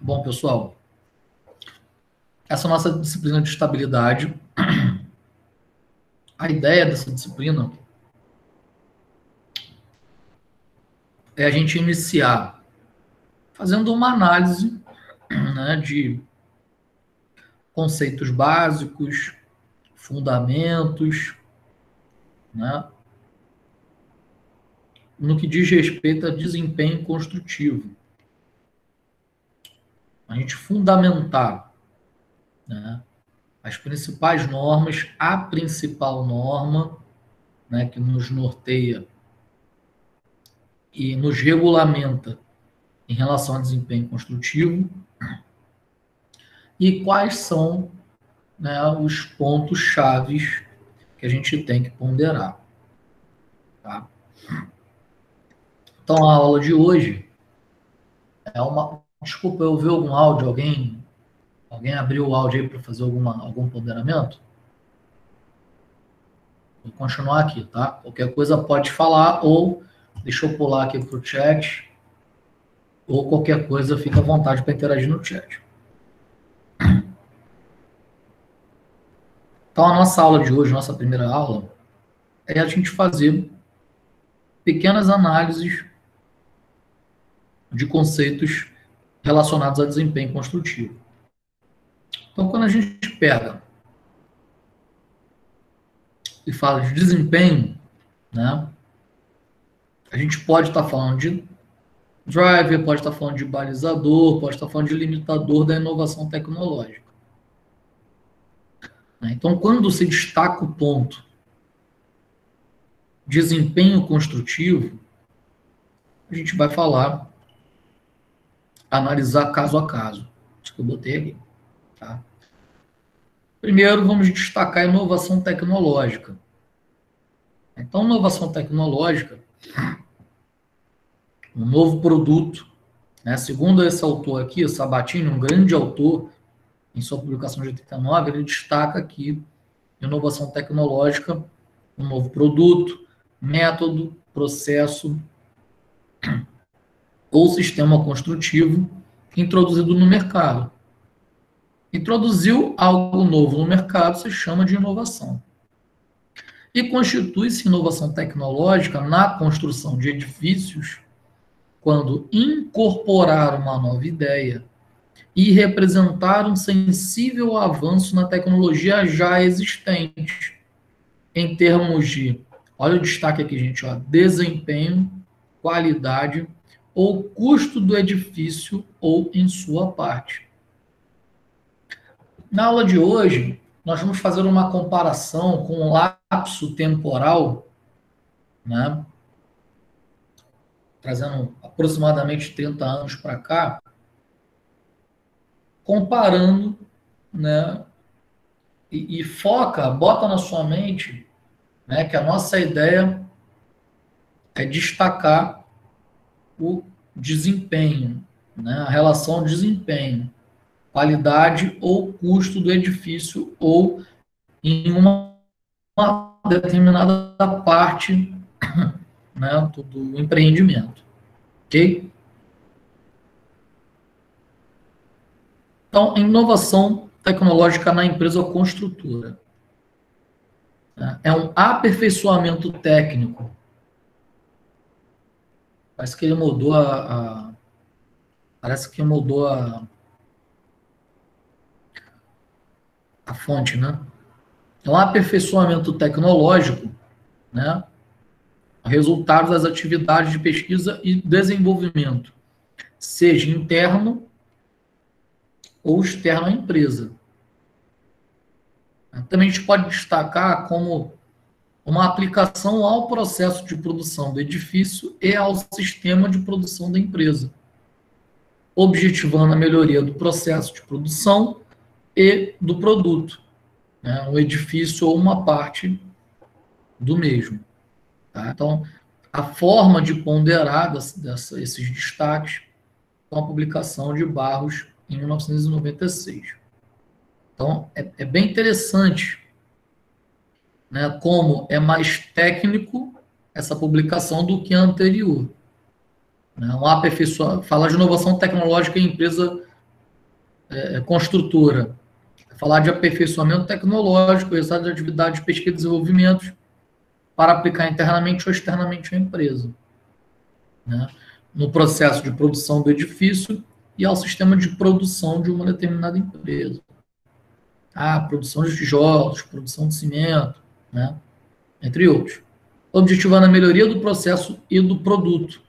Bom, pessoal, essa nossa disciplina de estabilidade, a ideia dessa disciplina é a gente iniciar fazendo uma análise, né, de conceitos básicos, fundamentos, né, no que diz respeito a desempenho construtivo. A gente fundamentar, né, as principais normas, a principal norma, né, que nos norteia e nos regulamenta em relação ao desempenho construtivo, e quais são, né, os pontos chaves que a gente tem que ponderar. Tá? Então, a aula de hoje é uma... Desculpa, eu ouvi algum áudio? Alguém abriu o áudio aí para fazer algum ponderamento? Vou continuar aqui, tá? Qualquer coisa pode falar, ou deixa eu pular aqui para o chat, ou qualquer coisa fica à vontade para interagir no chat. Então, a nossa aula de hoje, nossa primeira aula, é a gente fazer pequenas análises de conceitos relacionados a desempenho construtivo. Então, quando a gente pega e fala de desempenho, né, a gente pode estar falando de driver, pode estar falando de balizador, pode estar falando de limitador da inovação tecnológica. Então, quando se destaca o ponto desempenho construtivo, a gente vai falar, analisar caso a caso. Isso que eu botei aqui. Tá? Primeiro, vamos destacar a inovação tecnológica. Então, inovação tecnológica, um novo produto, né? Segundo esse autor aqui, Sabatini, um grande autor, em sua publicação de 89, ele destaca aqui inovação tecnológica, um novo produto, método, processo ou sistema construtivo introduzido no mercado. Introduziu algo novo no mercado, se chama de inovação. E constitui-se inovação tecnológica na construção de edifícios quando incorporar uma nova ideia e representar um sensível avanço na tecnologia já existente, em termos de, olha o destaque aqui, gente, ó, desempenho, qualidade ou custo do edifício ou em sua parte. Na aula de hoje, nós vamos fazer uma comparação com o lapso temporal, né, trazendo aproximadamente 30 anos para cá, comparando, né, e foca, bota na sua mente, né, que a nossa ideia é destacar o desempenho, né, a relação desempenho, qualidade ou custo do edifício ou em uma determinada parte, né, do empreendimento. Ok? Então, inovação tecnológica na empresa construtora. É um aperfeiçoamento técnico. Parece que ele mudou parece que mudou a fonte, né? É um aperfeiçoamento tecnológico, né? Resultado das atividades de pesquisa e desenvolvimento, seja interno ou externo à empresa. Também a gente pode destacar como uma aplicação ao processo de produção do edifício e ao sistema de produção da empresa, objetivando a melhoria do processo de produção e do produto, né? Um edifício ou uma parte do mesmo. Tá? Então, a forma de ponderar esses destaques com a publicação de Barros em 1996. Então, é bem interessante, né, como é mais técnico essa publicação do que a anterior. né? Um aperfeiçoamento, falar de inovação tecnológica em empresa construtora. Falar de aperfeiçoamento tecnológico, resultado de atividade de pesquisa e desenvolvimento para aplicar internamente ou externamente à empresa, né? No processo de produção do edifício e ao sistema de produção de uma determinada empresa. Produção de tijolos, produção de cimento, né? Entre outros. Objetivando a melhoria do processo e do produto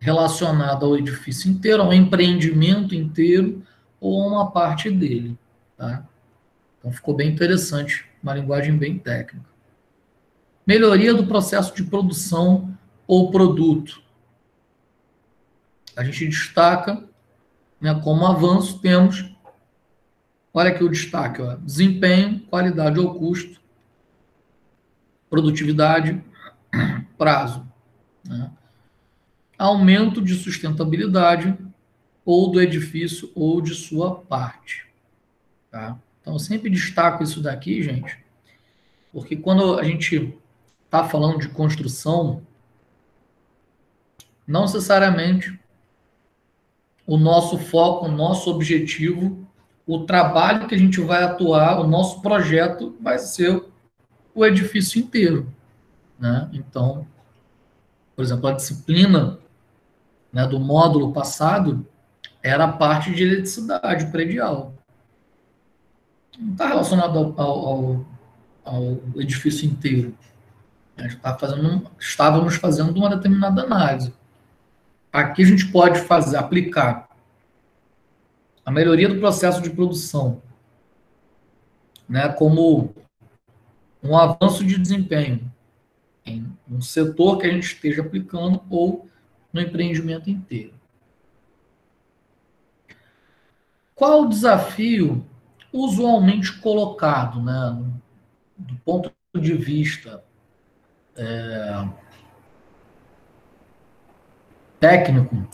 relacionado ao edifício inteiro, ao empreendimento inteiro ou a uma parte dele, tá? Então ficou bem interessante, uma linguagem bem técnica. Melhoria do processo de produção ou produto. A gente destaca, né, como avanço, temos, olha aqui o destaque, ó, desempenho, qualidade ou custo, produtividade, prazo, né? Aumento de sustentabilidade ou do edifício ou de sua parte, tá? Então, eu sempre destaco isso daqui, gente, porque quando a gente está falando de construção, não necessariamente o nosso foco, o nosso objetivo, o trabalho que a gente vai atuar, o nosso projeto vai ser o edifício inteiro, né? Então, por exemplo, a disciplina, né, do módulo passado era a parte de eletricidade predial. Não está relacionado ao edifício inteiro. A gente estávamos fazendo uma determinada análise. Aqui a gente pode aplicar a melhoria do processo de produção, né, como um avanço de desempenho em um setor que a gente esteja aplicando ou no empreendimento inteiro. Qual o desafio usualmente colocado, né, do ponto de vista técnico?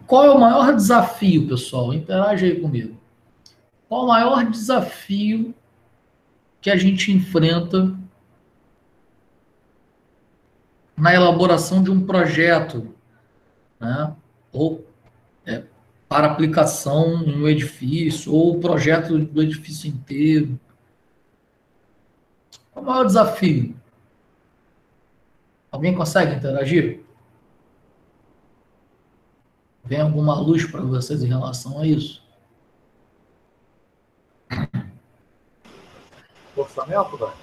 Qual é o maior desafio, pessoal? Interage aí comigo. Qual o maior desafio que a gente enfrenta na elaboração de um projeto, né? Ou para aplicação em um edifício, ou o projeto do edifício inteiro? Qual o maior desafio? Alguém consegue interagir? Vem alguma luz para vocês em relação a isso? Orçamento, velho?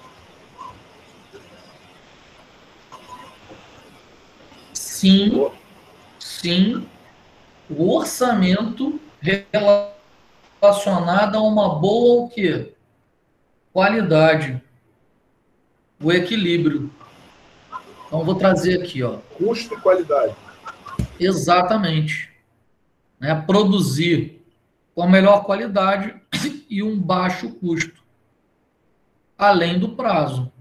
Sim, sim. O orçamento relacionado a uma boa o quê? Qualidade. O equilíbrio. Então, eu vou trazer aqui, ó. Custo e qualidade. Exatamente. Né? Produzir com a melhor qualidade e um baixo custo, além do prazo,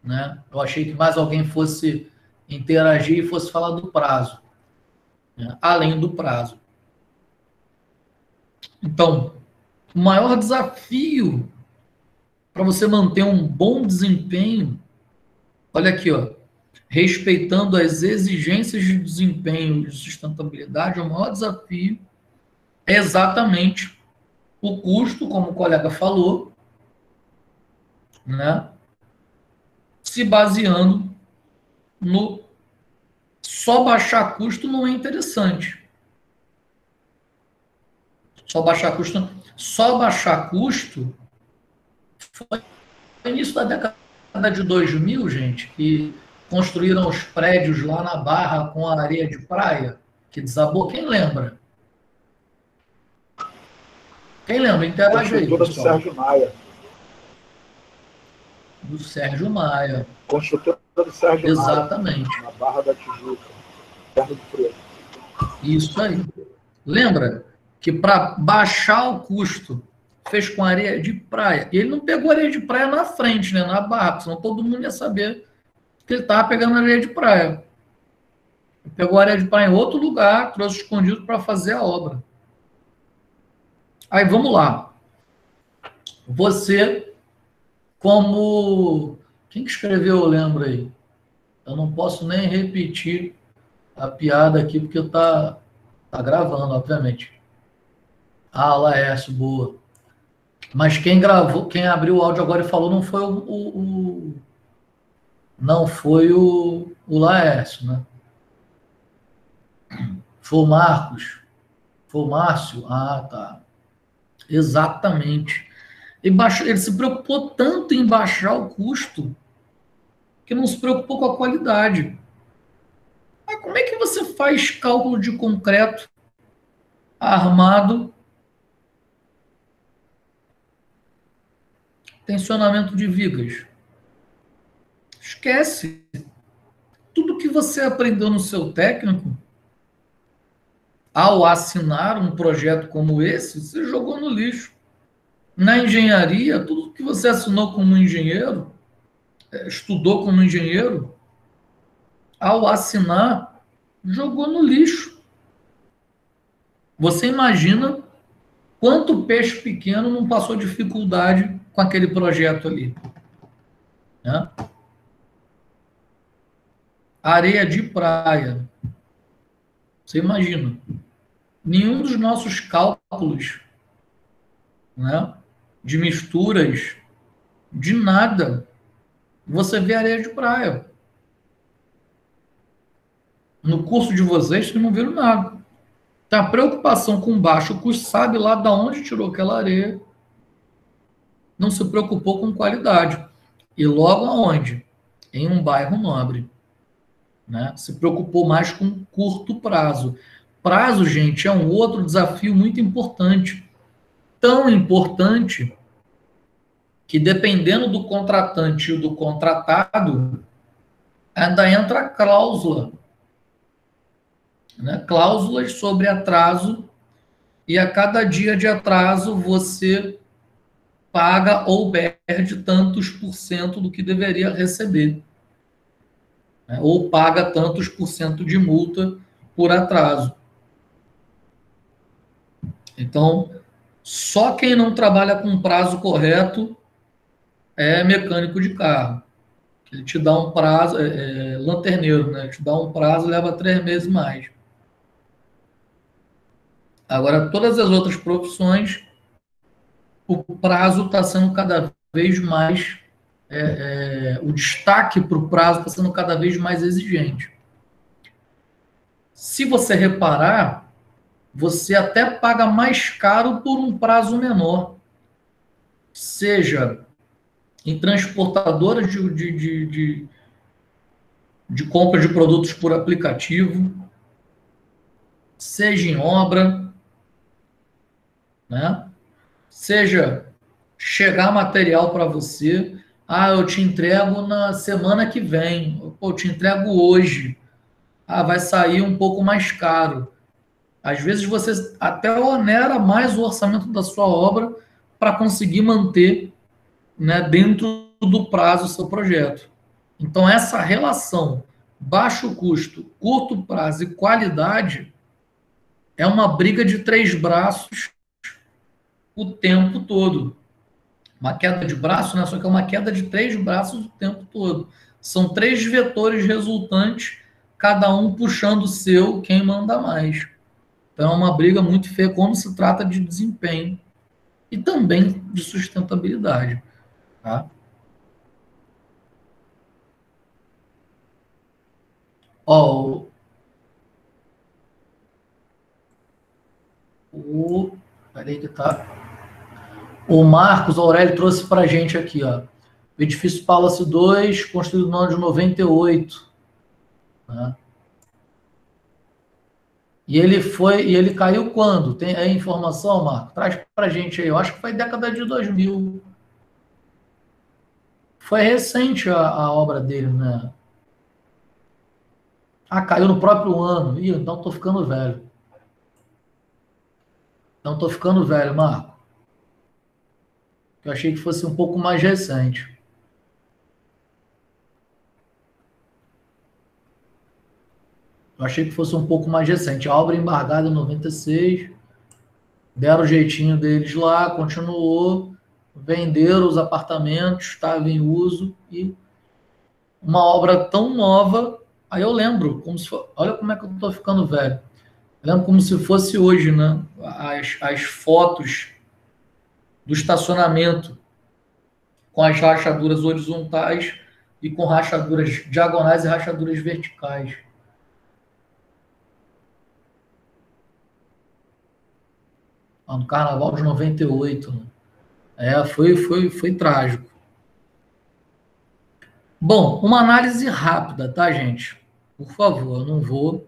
né? Eu achei que mais alguém fosse interagir e fosse falar do prazo, né? Além do prazo. Então, o maior desafio para você manter um bom desempenho, olha aqui, ó, respeitando as exigências de desempenho e de sustentabilidade, o maior desafio é exatamente o custo, como o colega falou, né? Se baseando no só baixar custo não é interessante. Só baixar custo foi no início da década de 2000, gente, que construíram os prédios lá na Barra com a areia de praia, que desabou. Quem lembra? Quem lembra? Interage aí, Construtora do Sérgio Maia. Do Sérgio Maia. Construtora do Sérgio Exatamente. Maia. Na Barra da Tijuca. Perto do Preto. Isso aí. Lembra que para baixar o custo fez com areia de praia. E ele não pegou areia de praia na frente, né, na barra, senão todo mundo ia saber que ele estava pegando areia de praia. Ele pegou areia de praia em outro lugar, trouxe escondido para fazer a obra. Aí vamos lá. Você, como Quem que escreveu, eu lembro aí? Eu não posso nem repetir a piada aqui, porque tá gravando, obviamente. Ah, Laércio, boa. Mas quem gravou, quem abriu o áudio agora e falou não foi não foi o Laércio, né? Foi o Marcos. Foi o Márcio? Ah, tá. Exatamente. Ele se preocupou tanto em baixar o custo que não se preocupou com a qualidade. Mas como é que você faz cálculo de concreto armado, tensionamento de vigas? Esquece. Tudo que você aprendeu no seu técnico, ao assinar um projeto como esse, você jogou no lixo. Na engenharia, tudo que você assinou como engenheiro, estudou como engenheiro, ao assinar, jogou no lixo. Você imagina quanto peixe pequeno não passou dificuldade com aquele projeto ali, né? Areia de praia. Você imagina. Nenhum dos nossos cálculos, né, de misturas, de nada, você vê areia de praia. No curso de vocês, vocês não viram nada. Tá, a preocupação com baixo custo, sabe lá de onde tirou aquela areia, não se preocupou com qualidade. E logo aonde? Em um bairro nobre. Né? Se preocupou mais com curto prazo. Prazo, gente, é um outro desafio muito importante. Tão importante que, dependendo do contratante e do contratado, ainda entra a cláusula. Né? Cláusulas sobre atraso, e a cada dia de atraso você paga ou perde tantos por cento do que deveria receber. Né? Ou paga tantos por cento de multa por atraso. Então, só quem não trabalha com prazo correto é mecânico de carro. Ele te dá um prazo, lanterneiro, né? Ele te dá um prazo, leva 3 meses mais. Agora, todas as outras profissões, o prazo está sendo cada vez mais, o destaque para o prazo está sendo cada vez mais exigente. Se você reparar, você até paga mais caro por um prazo menor. Seja em transportadoras de compra de produtos por aplicativo, seja em obra, né? Seja chegar material para você, eu te entrego na semana que vem, eu te entrego hoje, vai sair um pouco mais caro. Às vezes você até onera mais o orçamento da sua obra para conseguir manter, né, dentro do prazo o seu projeto. Então, essa relação baixo custo, curto prazo e qualidade é uma briga de 3 braços o tempo todo. Uma queda de braço, né? Só que é uma queda de 3 braços o tempo todo. São 3 vetores resultantes, cada um puxando o seu, quem manda mais. Então, é uma briga muito feia quando se trata de desempenho e também de sustentabilidade. Tá? Ó, peraí que tá. O Marcos Aurélio trouxe para a gente aqui, ó. O edifício Palace 2, construído no ano de 98. Né? E ele caiu quando? Tem aí informação, Marco? Traz para a gente aí. Eu acho que foi década de 2000. Foi recente a obra dele, né? Caiu no próprio ano. Ih, então tô ficando velho. Então tô ficando velho, Marco. Eu achei que fosse um pouco mais recente. Eu achei que fosse um pouco mais recente. A obra embargada em 96. Deram o jeitinho deles lá, continuou. Venderam os apartamentos, estava em uso e uma obra tão nova. Aí eu lembro, olha como é que eu estou ficando velho. Eu lembro como se fosse hoje, né? As fotos do estacionamento com as rachaduras horizontais e com rachaduras diagonais e rachaduras verticais. No Carnaval de 98, né? Foi trágico. Bom, uma análise rápida, tá, gente? Por favor, eu não vou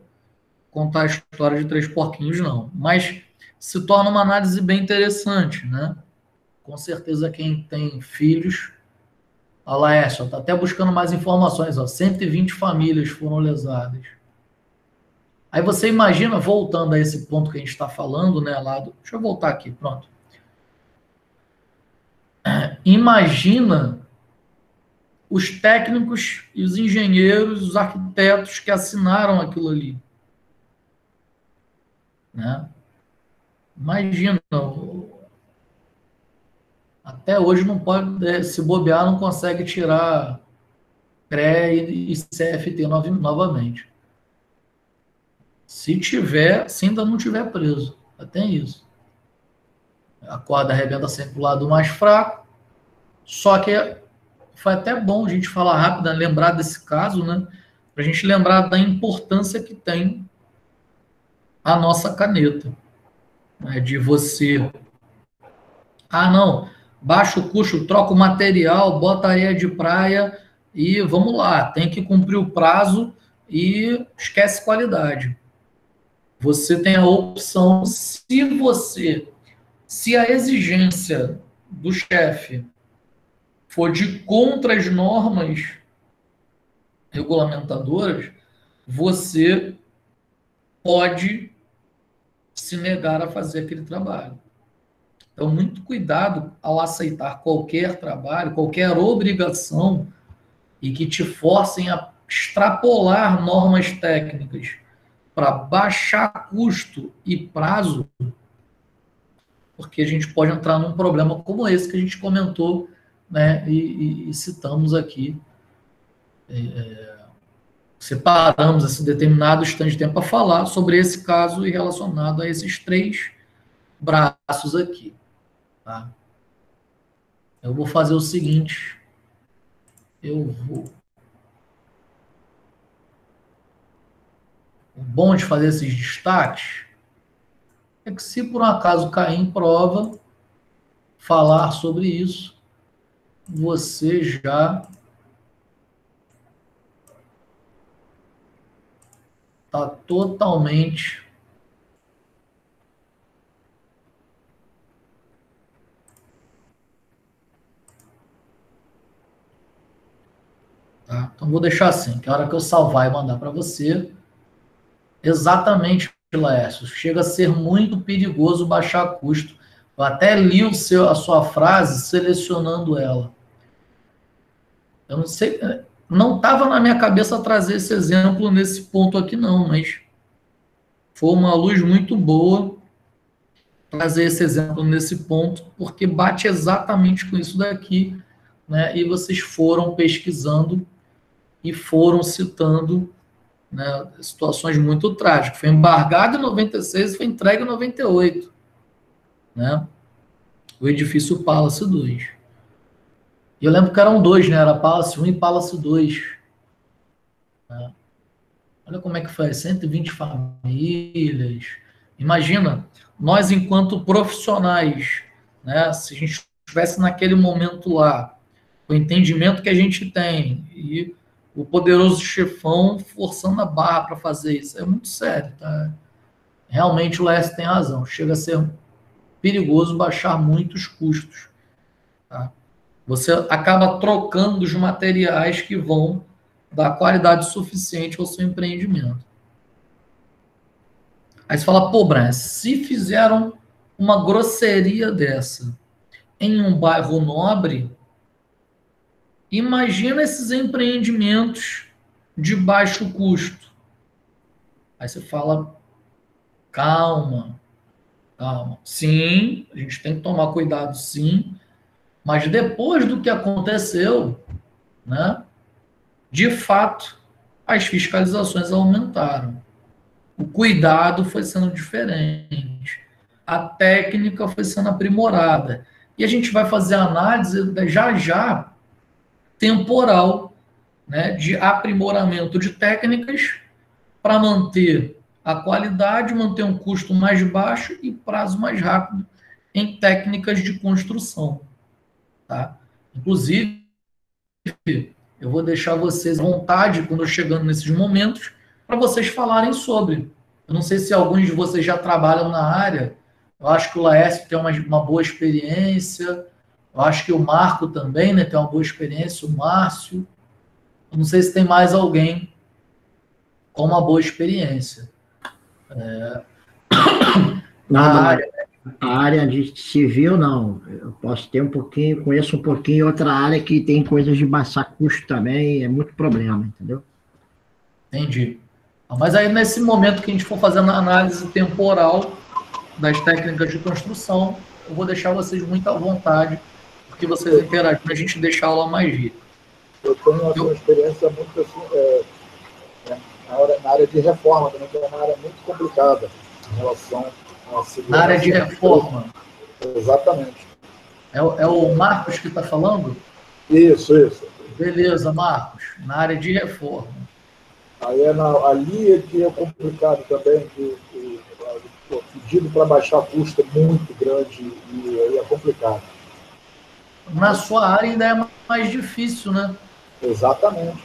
contar a história de Três Porquinhos, não. Mas se torna uma análise bem interessante, né? Com certeza quem tem filhos... Olha lá, Laércio, está até buscando mais informações. Ó, 120 famílias foram lesadas. Aí você imagina, voltando a esse ponto que a gente está falando, né? Deixa eu voltar aqui, pronto. Imagina os técnicos e os engenheiros, os arquitetos que assinaram aquilo ali. Né? Imagina. Até hoje não pode, se bobear, não consegue tirar CRE e CFT novamente. Se ainda não tiver preso. Até isso. A corda arrebenta sempre o lado mais fraco. Só que foi até bom a gente falar rápido, lembrar desse caso, né? Para a gente lembrar da importância que tem a nossa caneta. Né? De você... não, baixa o custo, troca o material, bota areia de praia e vamos lá. Tem que cumprir o prazo e esquece qualidade. Você tem a opção, se a exigência do chefe for de contra as normas regulamentadoras, você pode se negar a fazer aquele trabalho. Então, muito cuidado ao aceitar qualquer trabalho, qualquer obrigação e que te forcem a extrapolar normas técnicas para baixar custo e prazo, porque a gente pode entrar num problema como esse que a gente comentou, né, e citamos aqui. Separamos esse determinado instante de tempo para falar sobre esse caso e relacionado a esses 3 braços aqui. Tá? Eu vou fazer o seguinte. O bom de fazer esses destaques é que, se por um acaso cair em prova, falar sobre isso, você já está totalmente tá? Então vou deixar assim, que a hora que eu salvar e mandar para você, exatamente, Laércio, chega a ser muito perigoso baixar custo. Eu até li a sua frase selecionando ela. Eu não sei, não estava na minha cabeça trazer esse exemplo nesse ponto aqui não, mas foi uma luz muito boa trazer esse exemplo nesse ponto, porque bate exatamente com isso daqui, né? E vocês foram pesquisando e foram citando, né, situações muito trágicas. Foi embargado em 96 e foi entregue em 98. Né? O edifício Palace 2. E eu lembro que eram 2, né? Era Palace 1 e Palace 2. Né? Olha como é que foi, 120 famílias. Imagina, nós enquanto profissionais, né? Se a gente estivesse naquele momento lá, o entendimento que a gente tem e o poderoso chefão forçando a barra para fazer isso, é muito sério, tá? Realmente o Laércio tem razão, chega a ser perigoso baixar muitos custos. Tá? Você acaba trocando os materiais que vão dar qualidade suficiente ao seu empreendimento. Aí você fala, pô, Brian, se fizeram uma grosseria dessa em um bairro nobre, imagina esses empreendimentos de baixo custo. Aí você fala, calma. Sim, a gente tem que tomar cuidado, sim. Mas depois do que aconteceu, né? de fato, as fiscalizações aumentaram. O cuidado foi sendo diferente. A técnica foi sendo aprimorada. E a gente vai fazer a análise já temporal, né, de aprimoramento de técnicas para manter a qualidade, manter um custo mais baixo e prazo mais rápido em técnicas de construção. Tá? Inclusive, eu vou deixar vocês à vontade, quando eu chegando nesses momentos, para vocês falarem sobre. Eu não sei se alguns de vocês já trabalham na área. Eu acho que o Laércio tem uma boa experiência. Eu acho que o Marco também, né, tem uma boa experiência. O Márcio. Eu não sei se tem mais alguém com uma boa experiência. A área de civil, não. Eu posso ter um pouquinho, conheço um pouquinho outra área que tem coisas de baixar custo também, é muito problema, entendeu? Entendi. Mas aí, nesse momento que a gente for fazendo a análise temporal das técnicas de construção, eu vou deixar vocês muito à vontade, porque vocês interagem, a gente deixa a aula mais rica. Eu tenho uma experiência muito assim, na área de reforma também, que é uma área muito complicada em relação à segurança. Na área de reforma? Exatamente. É o Marcos que está falando? Isso. Beleza, Marcos. Na área de reforma. Aí ali é que é complicado também, o pedido para baixar custo é muito grande e aí é complicado. Na sua área ainda é mais difícil, né? Exatamente.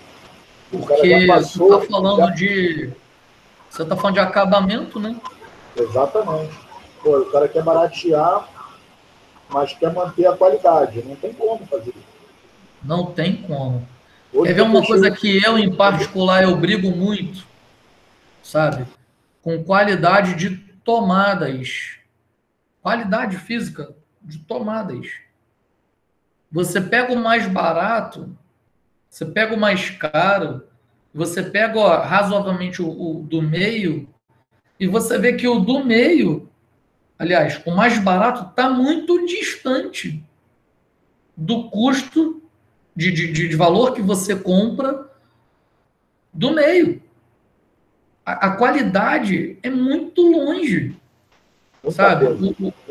Porque você está falando Você está falando de acabamento, né? Exatamente. Pô, o cara quer baratear, mas quer manter a qualidade. Não tem como fazer isso. Não tem como. Quer ver uma coisa que eu, em particular, eu brigo muito, sabe? Com qualidade de tomadas. Qualidade física de tomadas. Você pega o mais barato, você pega o mais caro, você pega razoavelmente o do meio, e você vê que o do meio, aliás, o mais barato está muito distante do custo de valor que você compra do meio. A qualidade é muito longe, sabe?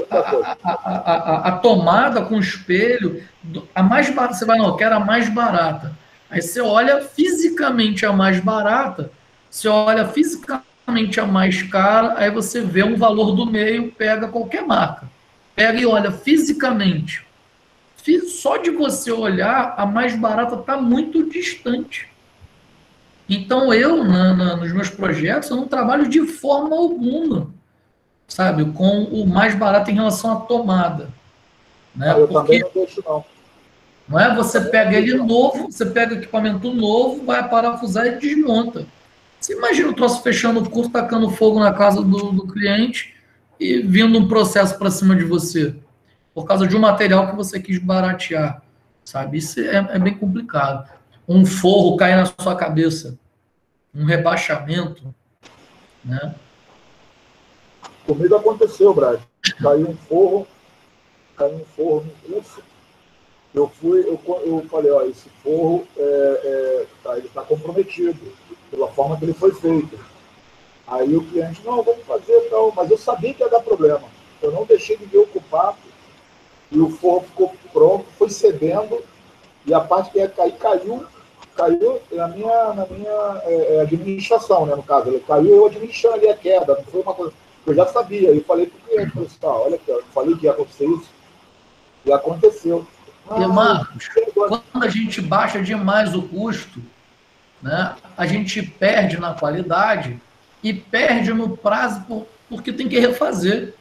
A tomada com espelho, a mais barata, você vai, não, eu quero a mais barata. Aí você olha fisicamente a mais barata, você olha fisicamente a mais cara, aí você vê um valor do meio, pega qualquer marca. Pega e olha fisicamente. Só de você olhar, a mais barata está muito distante. Então, eu, nos meus projetos, eu não trabalho de forma alguma, sabe, com o mais barato em relação à tomada. Né? Eu também não deixo, não. Não é? Você pega ele novo, você pega equipamento novo, vai parafusar e desmonta. Você imagina o troço fechando o curso, tacando fogo na casa do cliente e vindo um processo para cima de você, por causa de um material que você quis baratear, sabe? Isso é bem complicado. Um forro cair na sua cabeça, um rebaixamento, né? Comigo aconteceu, Brad. Caiu um forro no curso. Eu falei, ó, esse forro ele está comprometido pela forma que ele foi feito. Aí o cliente, não, vamos fazer, não, mas eu sabia que ia dar problema. Eu não deixei ninguém ocupar. E o forro ficou pronto, foi cedendo, e a parte que ia cair, caiu na minha administração, né, no caso. Ele caiu, eu administrando ali a queda, não foi uma coisa que eu já sabia. Eu falei para o cliente, falei assim, olha aqui, eu falei que ia acontecer isso, e aconteceu. E, Marcos, quando a gente baixa demais o custo, né, a gente perde na qualidade e perde no prazo porque tem que refazer.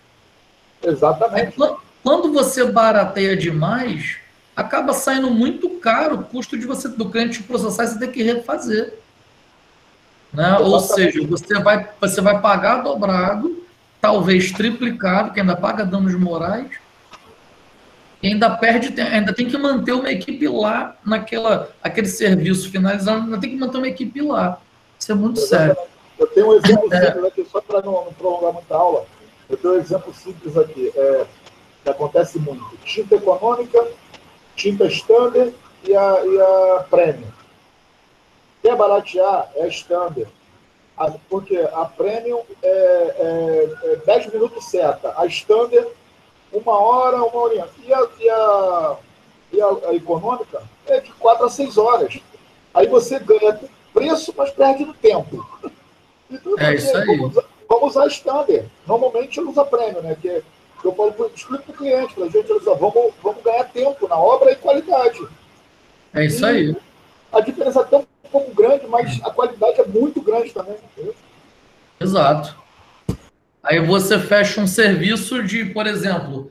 Exatamente. Aí, quando você barateia demais, acaba saindo muito caro o custo do cliente processar e você ter que refazer. Né? Ou seja, você vai pagar dobrado, talvez triplicado, que ainda paga danos morais, e ainda tem que manter uma equipe lá aquele serviço finalizado, ainda tem que manter uma equipe lá. Isso é muito sério. Eu tenho um exemplo simples aqui, só para não prolongar muita aula. Eu tenho um exemplo simples aqui. Que acontece muito. Tinta econômica, tinta standard e a premium. Quer baratear? É standard. Porque a premium é 10 minutos certa. A standard, 1 hora, 1 horinha. E a econômica é de 4 a 6 horas. Aí você ganha preço, mas perde no tempo. Então, É isso aí. Vamos usar standard. Normalmente eu uso a premium, né? Que eu falo, explico para o cliente, para a gente usar, vamos ganhar tempo na obra e qualidade. É isso aí. A diferença é tão pouco grande, mas a qualidade é muito grande também. Entendeu? Exato. Aí você fecha um serviço de, por exemplo,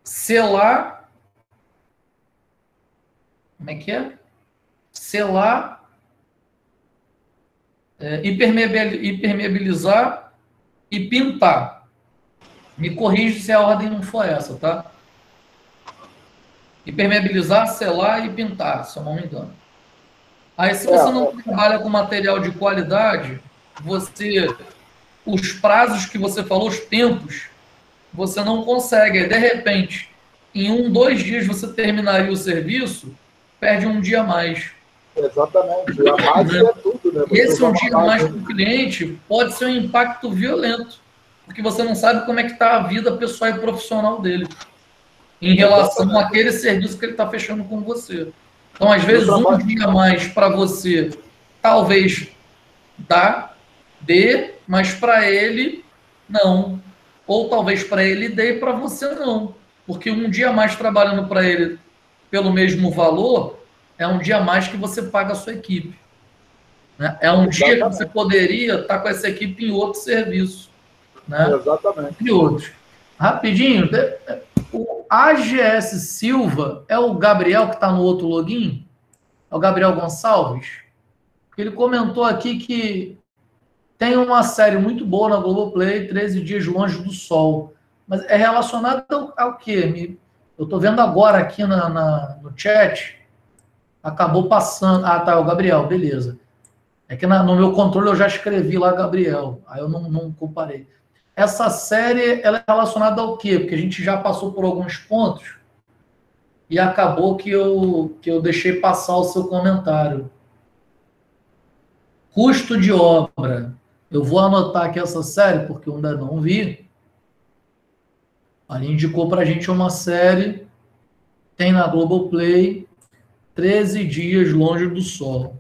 selar. Como é que é? Selar, impermeabilizar e pintar. Me corrija se a ordem não for essa, tá? Impermeabilizar, selar e pintar, se eu não me engano. Aí, se você não trabalha com material de qualidade, os prazos que você falou, os tempos, você não consegue. De repente, em 2 dias você terminaria o serviço, perde um dia a mais. Exatamente. A mais é tudo, né? E esse um dia a mais para o cliente pode ser um impacto violento, porque você não sabe como é que está a vida pessoal e profissional dele em relação àquele serviço que ele está fechando com você. Então, às vezes, um dia a mais para você talvez dê, mas para ele não. Ou talvez para ele dê e para você não. Porque um dia a mais trabalhando para ele pelo mesmo valor é um dia a mais que você paga a sua equipe. Né? É um dia que você poderia estar com essa equipe em outro serviço. Né? Exatamente. E outros. Rapidinho, o AGS Silva é o Gabriel que está no outro login? É o Gabriel Gonçalves? Ele comentou aqui que tem uma série muito boa na Globoplay, 13 Dias Longe do Sol. Mas é relacionado ao quê? Eu estou vendo agora aqui no chat. Acabou passando. Ah, tá, é o Gabriel, beleza. É que no meu controle eu já escrevi lá Gabriel. Aí eu não comparei. Essa série, ela é relacionada ao quê? Porque a gente já passou por alguns pontos e acabou que eu deixei passar o seu comentário. Custo de obra. Eu vou anotar aqui essa série, porque eu ainda não vi. Ali indicou para a gente uma série, tem na Globoplay, 13 Dias Longe do Sol.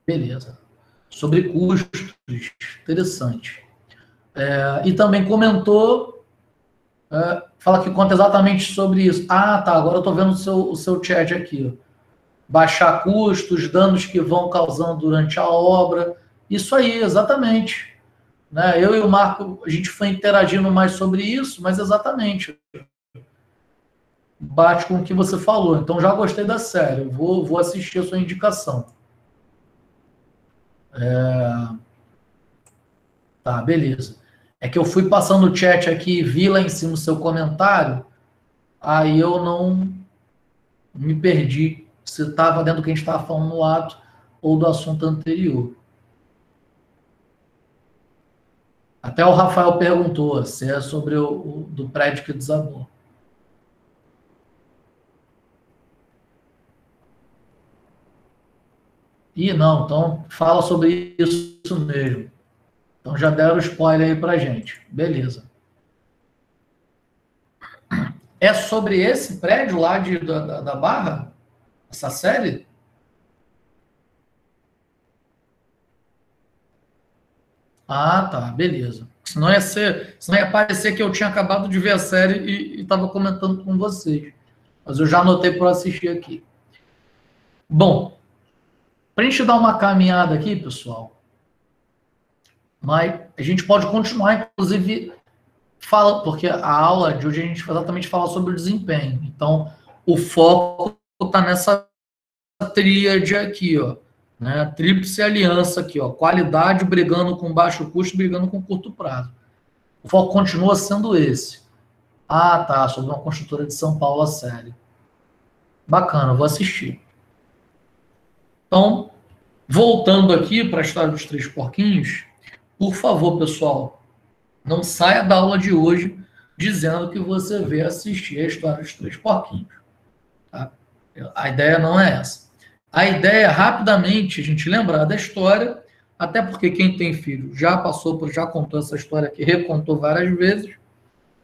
Beleza. Sobre custos, interessante. E também comentou, fala que conta exatamente sobre isso. Ah, tá, agora eu estou vendo o seu chat aqui. Ó. Baixar custos, danos que vão causando durante a obra. Isso aí, exatamente. Né? Eu e o Marco, a gente foi interagindo mais sobre isso, mas exatamente. Bate com o que você falou. Então, já gostei da série. Vou assistir a sua indicação. Tá, beleza. É que eu fui passando o chat aqui e vi lá em cima o seu comentário, aí eu não me perdi se estava dentro do que a gente estava falando no ato ou do assunto anterior. Até o Rafael perguntou se é sobre o do prédio que desabou. Ih, não, então fala sobre isso mesmo. Então já deram spoiler aí pra gente. Beleza. É sobre esse prédio lá da Barra? Essa série? Ah, tá, beleza. Senão ia parecer que eu tinha acabado de ver a série e estava comentando com vocês. Mas eu já anotei para assistir aqui. Bom, para a gente dar uma caminhada aqui, pessoal, mas a gente pode continuar, inclusive, porque a aula de hoje a gente vai exatamente falar sobre o desempenho. Então, o foco está nessa tríade aqui, ó. Né? Tríplice aliança aqui, ó. Qualidade brigando com baixo custo, brigando com curto prazo. O foco continua sendo esse. Ah, tá, sobre uma construtora de São Paulo a série. Bacana, vou assistir. Então, voltando aqui para a história dos 3 porquinhos, por favor, pessoal, Não saia da aula de hoje dizendo que você veio assistir a história dos Três Porquinhos. Tá? A ideia não é essa. A ideia é rapidamente a gente lembrar da história, até porque quem tem filho já já contou essa história aqui, recontou várias vezes,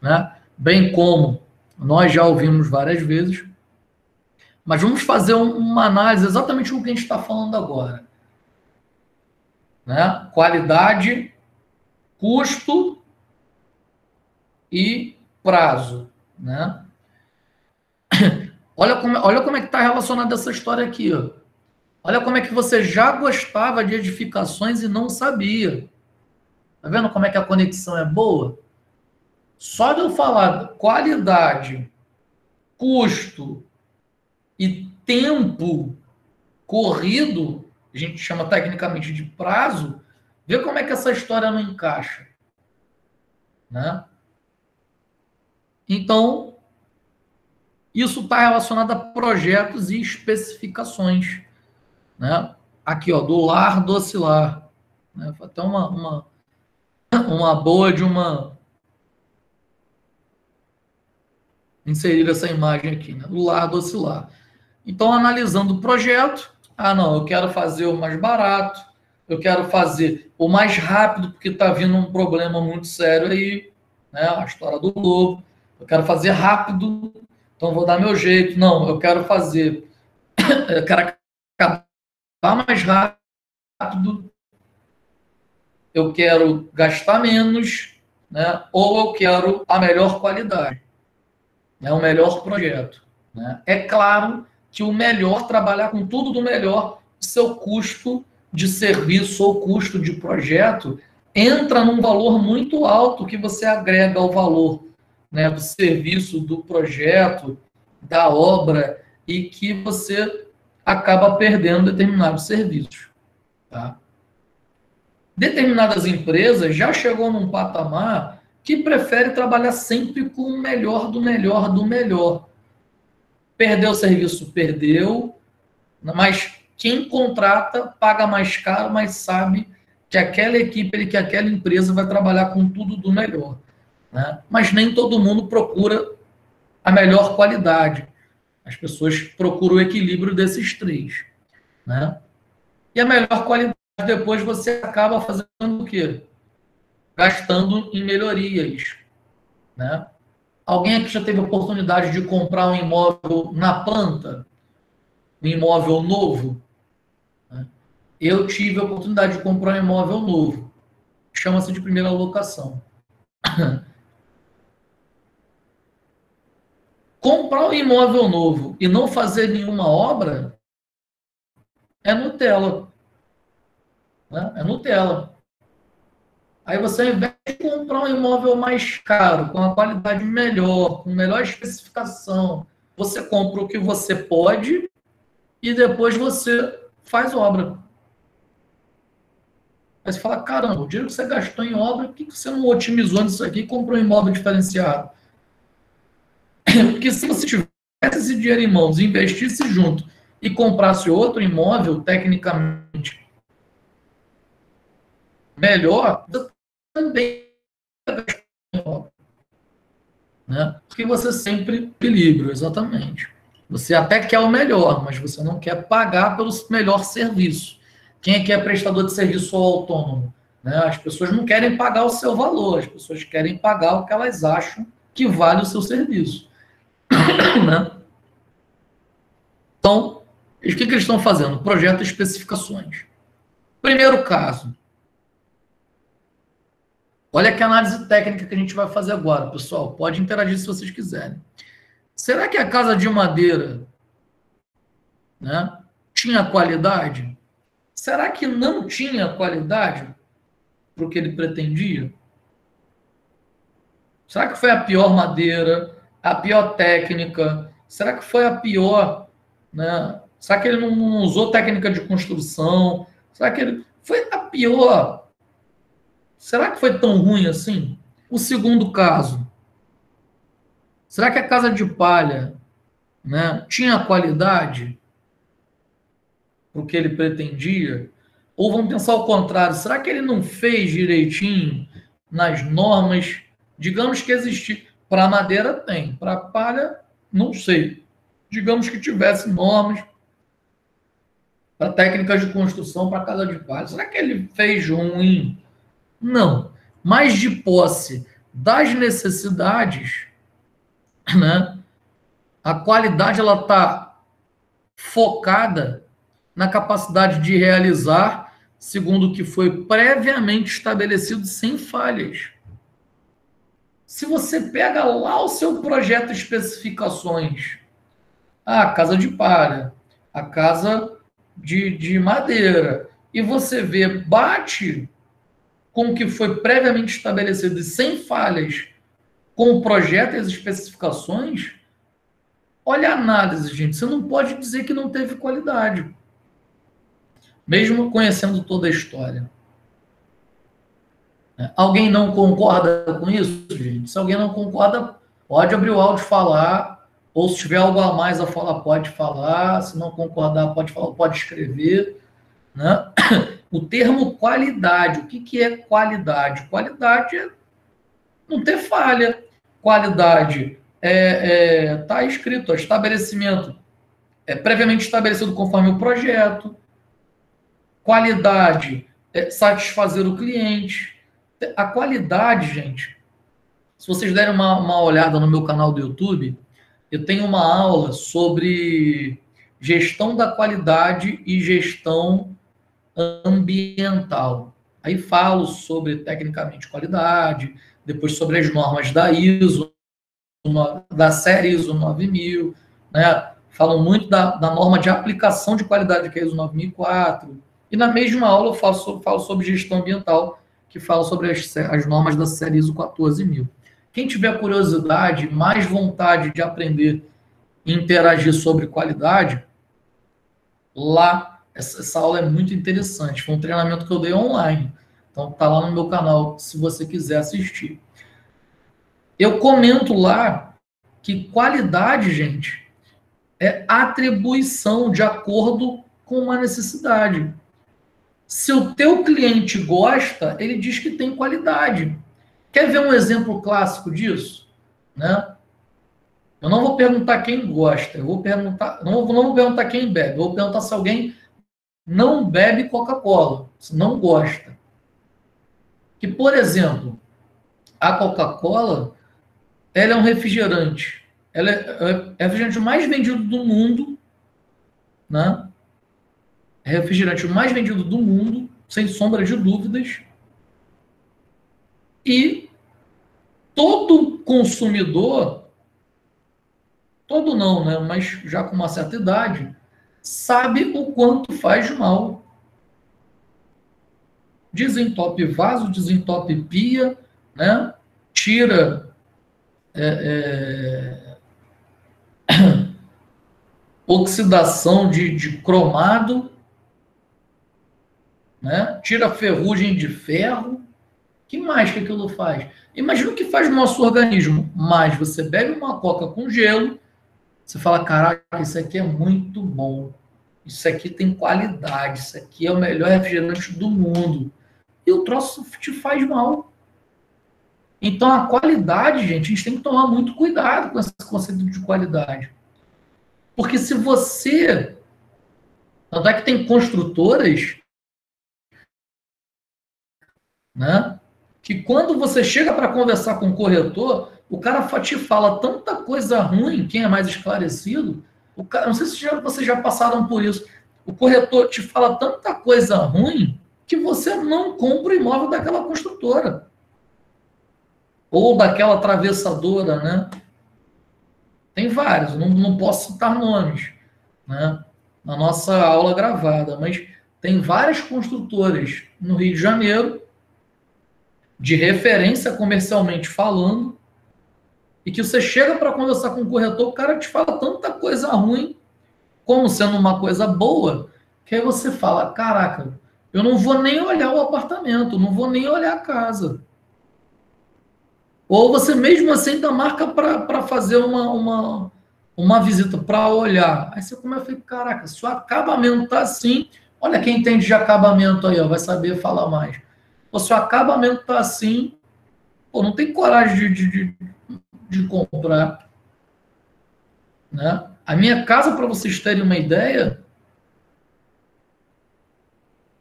né? Bem como nós já ouvimos várias vezes. Mas vamos fazer uma análise exatamente do que a gente está falando agora. Né? Qualidade, custo e prazo. Né? Olha como é que está relacionada essa história aqui. Ó. Olha como é que você já gostava de edificações e não sabia. Tá vendo como é que a conexão é boa? Só de eu falar qualidade, custo e tempo corrido, a gente chama tecnicamente de prazo, vê como é que essa história não encaixa. Né? Então, isso está relacionado a projetos e especificações. Né? Aqui, ó, do lar docilar. Né? Foi até uma boa de inserir essa imagem aqui, né? Do lar docilar. Então, analisando o projeto, não, eu quero fazer o mais barato, eu quero fazer o mais rápido, porque está vindo um problema muito sério aí, né? A história do lobo. Eu quero fazer rápido, então vou dar meu jeito. Não, eu quero acabar mais rápido, eu quero gastar menos, né? Ou eu quero a melhor qualidade, né? O melhor projeto. Né? É claro que o melhor, trabalhar com tudo do melhor, seu custo de serviço ou custo de projeto entra num valor muito alto que você agrega ao valor, né, do serviço, do projeto, da obra, e que você acaba perdendo determinados serviços. Tá? Determinadas empresas já chegou num patamar que prefere trabalhar sempre com o melhor do melhor do melhor. Perdeu o serviço, perdeu, mas quem contrata paga mais caro, mas sabe que aquela equipe, que aquela empresa vai trabalhar com tudo do melhor. Né? Mas nem todo mundo procura a melhor qualidade. As pessoas procuram o equilíbrio desses três. Né? E a melhor qualidade, depois você acaba fazendo o quê? Gastando em melhorias. Né? Alguém aqui já teve a oportunidade de comprar um imóvel na planta? Um imóvel novo? Eu tive a oportunidade de comprar um imóvel novo. Chama-se de primeira locação. Comprar um imóvel novo e não fazer nenhuma obra é Nutella. Né? É Nutella. Aí você, ao invés de comprar um imóvel mais caro, com uma qualidade melhor, com melhor especificação, você compra o que você pode e depois você faz obra. Aí você fala, caramba, o dinheiro que você gastou em obra, por que você não otimizou nisso aqui e comprou um imóvel diferenciado? Porque se você tivesse esse dinheiro em mãos, investisse junto e comprasse outro imóvel, tecnicamente melhor, você também gastou em obra. Né? Porque você sempre equilibra, exatamente. Você até quer o melhor, mas você não quer pagar pelo melhor serviço. Quem é que é prestador de serviço autônomo? Né? As pessoas não querem pagar o seu valor, as pessoas querem pagar o que elas acham que vale o seu serviço. Né? Então, o que eles estão fazendo? Projeto de especificações. Primeiro caso. Olha que análise técnica que a gente vai fazer agora, pessoal. Pode interagir se vocês quiserem. Será que a casa de madeira, né, tinha qualidade? Será que não tinha qualidade para o que ele pretendia? Será que foi a pior madeira, a pior técnica? Será que foi a pior, né? Será que ele não usou técnica de construção? Será que ele foi a pior? Será que foi tão ruim assim? O segundo caso. Será que a casa de palha, né, tinha qualidade para o que ele pretendia? Ou vamos pensar ao contrário, será que ele não fez direitinho, nas normas. Digamos que existir. Para madeira tem, para palha, não sei. Digamos que tivesse normas para técnicas de construção para casa de palha. Será que ele fez ruim? Não. Mas de posse das necessidades, né, a qualidade ela está focada na capacidade de realizar segundo o que foi previamente estabelecido sem falhas. Se você pega lá o seu projeto de especificações, a casa de palha, a casa de madeira, e você vê, bate com o que foi previamente estabelecido e sem falhas com o projeto e as especificações, olha a análise, gente. Você não pode dizer que não teve qualidade, mesmo conhecendo toda a história. Alguém não concorda com isso, gente? Se alguém não concorda, pode abrir o áudio e falar, ou se tiver algo a mais a falar, pode falar. Se não concordar, pode falar, pode escrever, né? O termo qualidade, o que é qualidade? Qualidade é não ter falha. Qualidade tá escrito, estabelecimento previamente estabelecido conforme o projeto. Qualidade é satisfazer o cliente. A qualidade, gente, se vocês derem uma olhada no meu canal do YouTube, eu tenho uma aula sobre gestão da qualidade e gestão ambiental. Aí falo sobre, tecnicamente, qualidade, depois sobre as normas da ISO, da série ISO 9000, né? Falo muito da norma de aplicação de qualidade, que é a ISO 9004. E na mesma aula eu falo sobre gestão ambiental, que fala sobre as normas da série ISO 14000. Quem tiver curiosidade, mais vontade de aprender e interagir sobre qualidade, lá, essa aula é muito interessante. Foi um treinamento que eu dei online. Então, tá lá no meu canal, se você quiser assistir. Eu comento lá que qualidade, gente, é atribuição de acordo com uma necessidade. Se o teu cliente gosta, ele diz que tem qualidade. Quer ver um exemplo clássico disso? Né? Eu não vou perguntar quem gosta, eu vou perguntar, não vou perguntar quem bebe, eu vou perguntar se alguém não bebe Coca-Cola, se não gosta. Que, por exemplo, a Coca-Cola, ela é um refrigerante. Ela é o refrigerante mais vendido do mundo, né? É o refrigerante mais vendido do mundo, sem sombra de dúvidas. E todo consumidor, todo não, né? Mas já com uma certa idade, sabe o quanto faz mal. Desentope vaso, desentope pia, né? Tira oxidação de cromado, né? Tira ferrugem de ferro. Que mais que aquilo faz? Imagina o que faz no nosso organismo. Mas você bebe uma coca com gelo, você fala, caraca, isso aqui é muito bom. Isso aqui tem qualidade. Isso aqui é o melhor refrigerante do mundo. E o troço te faz mal. Então, a qualidade, gente, a gente tem que tomar muito cuidado com esse conceito de qualidade. Porque se você... Tanto é que tem construtoras, né, que quando você chega para conversar com o corretor, o cara te fala tanta coisa ruim, quem é mais esclarecido, o cara, não sei se vocês já passaram por isso, o corretor te fala tanta coisa ruim que você não compra o imóvel daquela construtora. Ou daquela atravessadora, né? Tem vários, não posso citar nomes, né, na nossa aula gravada, mas tem várias construtoras no Rio de Janeiro, de referência comercialmente falando, e que você chega para conversar com o corretor, o cara te fala tanta coisa ruim, como sendo uma coisa boa, que aí você fala, caraca, eu não vou nem olhar o apartamento, não vou nem olhar a casa. Ou você mesmo assim ainda marca para fazer uma visita, para olhar. Aí você começa a falar, caraca, se o acabamento está assim, olha quem entende de acabamento aí, ó, vai saber falar mais. Ou se o acabamento está assim, Pô, não tem coragem de comprar. Né? A minha casa, para vocês terem uma ideia,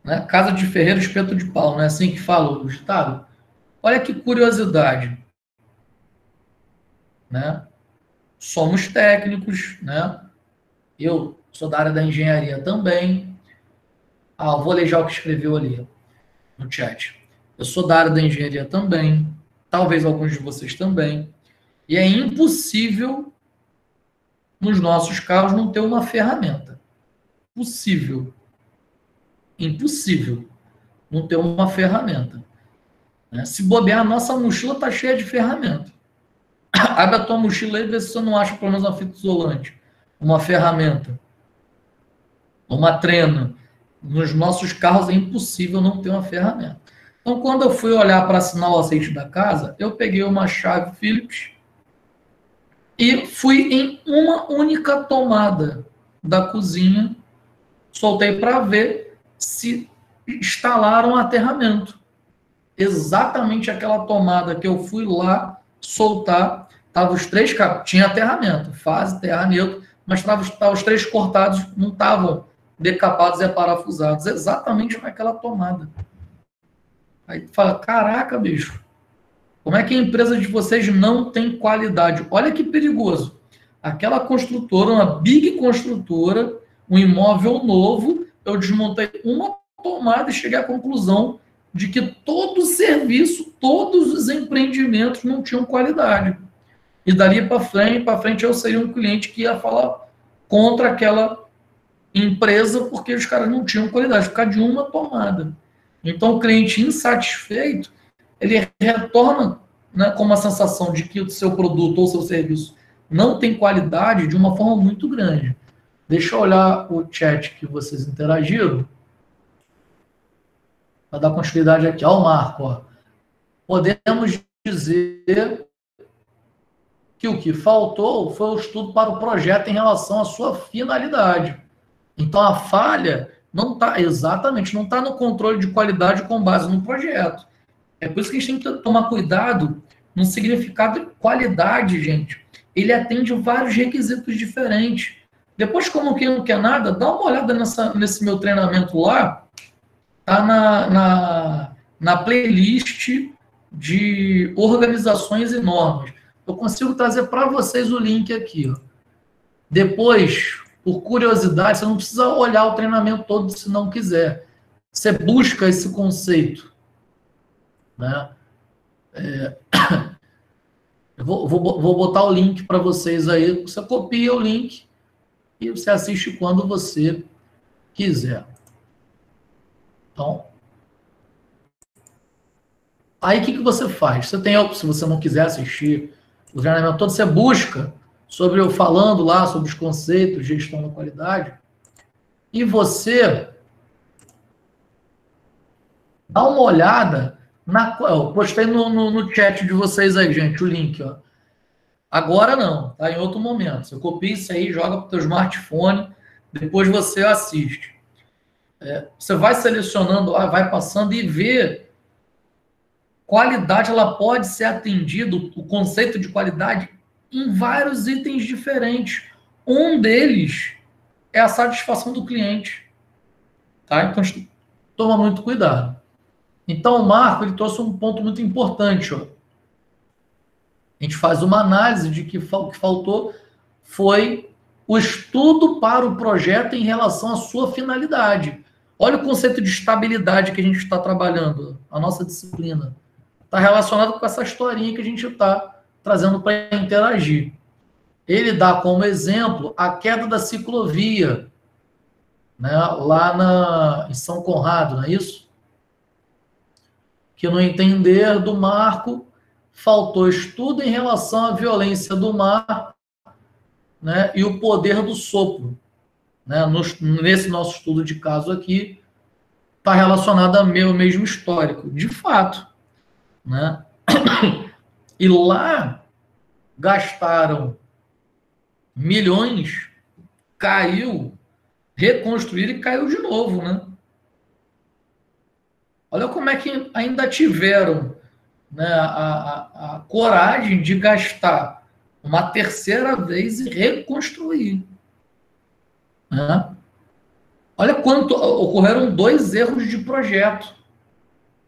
né? Casa de ferreiro, espeto de pau, não é assim que fala o ditado? Olha que curiosidade. Né? Somos técnicos, né? Eu sou da área da engenharia também. Eu vou ler já o que escreveu ali no chat. Eu sou da área da engenharia também. Talvez alguns de vocês também. E é impossível nos nossos carros não ter uma ferramenta. Possível. Impossível não ter uma ferramenta. Né? Se bobear, a nossa mochila está cheia de ferramenta. Abre a tua mochila e vê se você não acha pelo menos uma fita isolante, uma ferramenta, uma trena. Nos nossos carros é impossível não ter uma ferramenta. Então, quando eu fui olhar para assinar o aceite da casa, eu peguei uma chave Phillips e fui em uma única tomada da cozinha, soltei para ver se instalaram aterramento. Exatamente aquela tomada que eu fui lá soltar, estavam os três cabos, tinha aterramento, fase, terra, neutro, mas estavam os três cortados, não estavam decapados e aparafusados, exatamente naquela tomada. Aí tu fala, caraca, bicho, como é que a empresa de vocês não tem qualidade? Olha que perigoso. Aquela construtora, uma big construtora, um imóvel novo, eu desmontei uma tomada e cheguei à conclusão de que todo o serviço, todos os empreendimentos não tinham qualidade. E dali para frente eu seria um cliente que ia falar contra aquela empresa porque os caras não tinham qualidade, ficar de uma tomada. Então o cliente insatisfeito, ele retorna, né, com uma sensação de que o seu produto ou seu serviço não tem qualidade de uma forma muito grande. Deixa eu olhar o chat que vocês interagiram. Para dar continuidade aqui. Ó, o Marco. Ó. Podemos dizer que o que faltou foi o estudo para o projeto em relação à sua finalidade. Então, a falha não está, exatamente, não está no controle de qualidade com base no projeto. É por isso que a gente tem que tomar cuidado no significado de qualidade, gente. Ele atende vários requisitos diferentes. Depois, como quem não quer nada, dá uma olhada nesse meu treinamento lá. Está na playlist de organizações e normas. Eu consigo trazer para vocês o link aqui. Ó. Depois, por curiosidade, você não precisa olhar o treinamento todo se não quiser. Você busca esse conceito. Né? Eu vou botar o link para vocês aí. Você copia o link e você assiste quando você quiser. Então, aí o que você faz? Você tem, se você não quiser assistir o treinamento todo, você busca sobre eu falando lá sobre os conceitos de gestão da qualidade e você dá uma olhada eu postei no chat de vocês aí, gente, o link, ó. Agora não, tá? Em outro momento. Você copia isso aí, joga para o teu smartphone, depois você assiste. Você vai selecionando, vai passando e vê qualidade, ela pode ser atendida, o conceito de qualidade, em vários itens diferentes. Um deles é a satisfação do cliente. Tá? Então, toma muito cuidado. Então, o Marco ele trouxe um ponto muito importante. Ó. A gente faz uma análise de que o que faltou foi o estudo para o projeto em relação à sua finalidade. Olha o conceito de estabilidade que a gente está trabalhando, a nossa disciplina. Está relacionado com essa historinha que a gente está trazendo para interagir. Ele dá como exemplo a queda da ciclovia, né, lá em São Conrado, não é isso? Que no entender do Marco, faltou estudo em relação à violência do mar, né, e o poder do sopro. Né, nesse nosso estudo de caso aqui, está relacionado ao mesmo histórico. De fato. Né? E lá gastaram milhões, caiu, reconstruíram e caiu de novo, né? Olha como é que ainda tiveram né, a coragem de gastar uma terceira vez e reconstruir. Né? Olha quanto ocorreram 2 erros de projeto.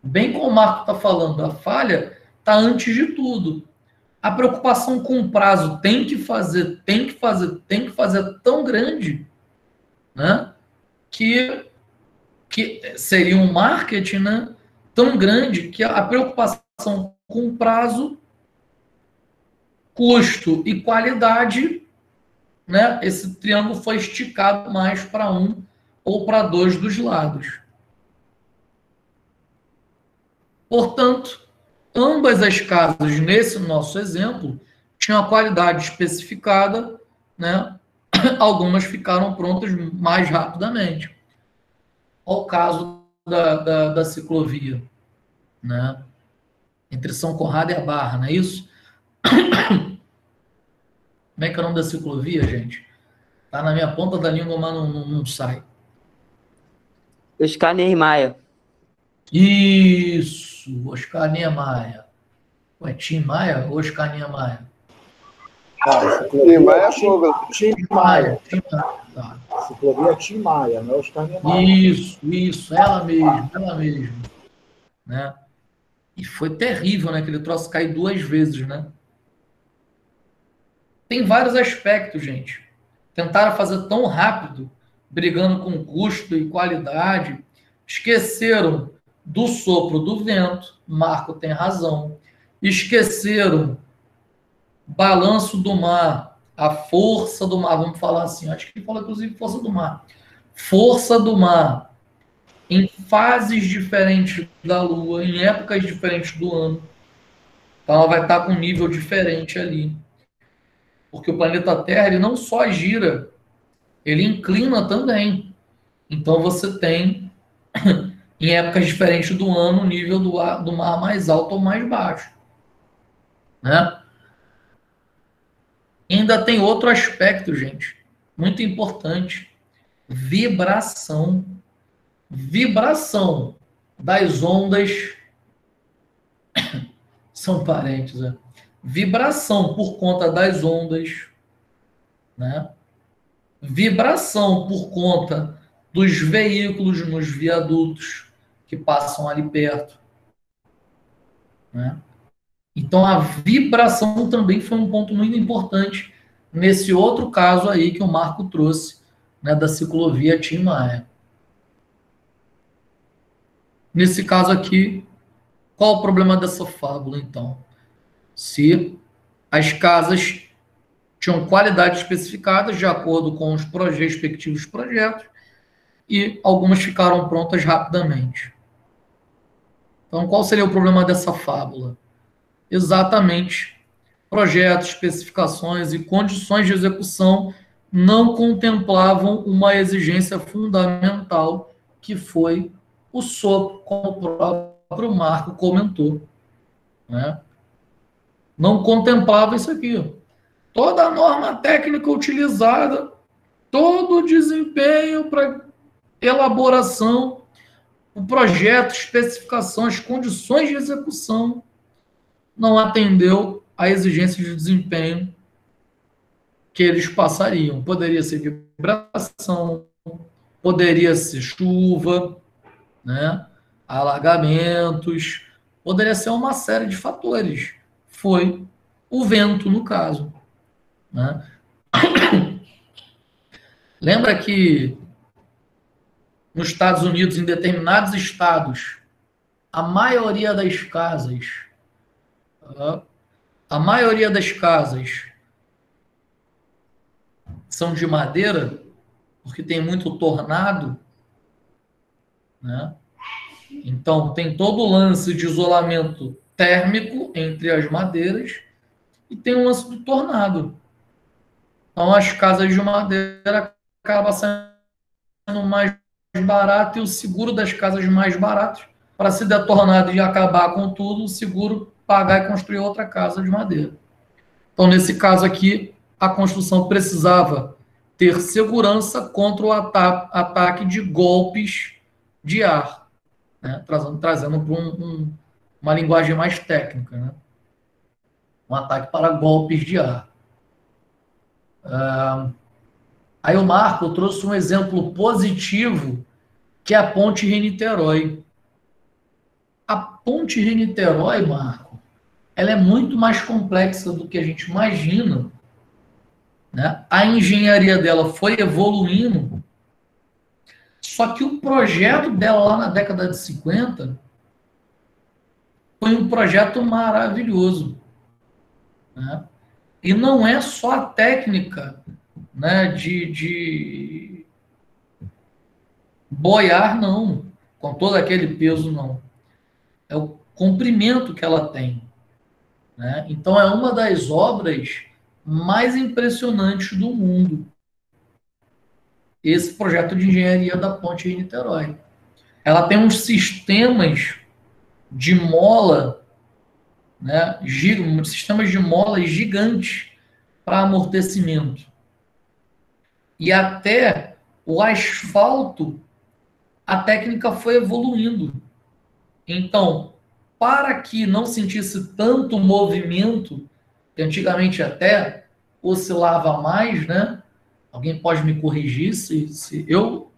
Bem como o Marco está falando, a falha está antes de tudo. A preocupação com o prazo tem que fazer tão grande, né, que seria um marketing, né, tão grande que a preocupação com o prazo, custo e qualidade, né, esse triângulo foi esticado mais para um ou para 2 dos lados. Portanto, ambas as casas, nesse nosso exemplo, tinham a qualidade especificada, né? Algumas ficaram prontas mais rapidamente. Olha o caso da ciclovia, né? Entre São Conrado e a Barra, não é isso? Como é que é o nome da ciclovia, gente? Tá na minha ponta da língua, mas não sai. Oscar Niemeyer. Isso, Oscar Niemeyer. Ué, Tim Maia ou Oscar Niemeyer? Niemeyer é fogo. Tim Maia. Tá. Ciclovia é Tim Maia, não é Oscar Niemeyer. Isso, ela mesma. Né? E foi terrível, né? Aquele troço cair 2 vezes, né? Tem vários aspectos, gente. Tentaram fazer tão rápido, brigando com custo e qualidade, esqueceram do sopro do vento, Marco tem razão, esqueceram balanço do mar, a força do mar, vamos falar assim, acho que ele fala inclusive força do mar. Força do mar em fases diferentes da Lua, em épocas diferentes do ano. Então ela vai estar com um nível diferente ali. Porque o planeta Terra, ele não só gira, ele inclina também. Então você tem, em épocas diferentes do ano, o nível do mar mais alto ou mais baixo. Né? E ainda tem outro aspecto, gente, muito importante. Vibração. Vibração das ondas são parentes, né? Vibração por conta das ondas, né? Vibração por conta dos veículos nos viadutos que passam ali perto, né? Então a vibração também foi um ponto muito importante nesse outro caso aí que o Marco trouxe, né, da ciclovia Tim Maia. Nesse caso aqui, qual o problema dessa fábula, então? Se as casas tinham qualidade especificada de acordo com os respectivos projetos e algumas ficaram prontas rapidamente. Então, qual seria o problema dessa fábula? Exatamente, projetos, especificações e condições de execução não contemplavam uma exigência fundamental que foi o sopro, como o próprio Marco comentou, né? Não contemplava isso aqui. Toda a norma técnica utilizada, todo o desempenho para elaboração, o projeto, especificação, as condições de execução, não atendeu à exigência de desempenho que eles passariam. Poderia ser vibração, poderia ser chuva, né? Alagamentos, poderia ser uma série de fatores. Foi o vento, no caso. Né? Lembra que nos Estados Unidos, em determinados estados, a maioria das casas são de madeira, porque tem muito tornado, né? Então, tem todo o lance de isolamento térmico entre as madeiras e tem o lance do tornado. Então, as casas de madeira acabam sendo mais barato e o seguro das casas mais baratas, para se der tornado e acabar com tudo, o seguro pagar e construir outra casa de madeira. Então, nesse caso aqui, a construção precisava ter segurança contra o ataque de golpes de ar, né? Trazendo para uma linguagem mais técnica, né? Um ataque para golpes de ar. Aí o Marco trouxe um exemplo positivo, que é a ponte Rio-Niterói. A ponte Rio-Niterói, Marco, ela é muito mais complexa do que a gente imagina, né? A engenharia dela foi evoluindo, só que o projeto dela lá na década de 50 foi um projeto maravilhoso, né? E não é só a técnica, né, de boiar, não, com todo aquele peso, não. É o comprimento que ela tem, né? Então, é uma das obras mais impressionantes do mundo, esse projeto de engenharia da ponte de Niterói. Ela tem uns sistemas de mola, né, sistemas de mola gigantes para amortecimento. E até o asfalto, a técnica foi evoluindo. Então, para que não sentisse tanto movimento, que antigamente até oscilava mais, né? Alguém pode me corrigir se eu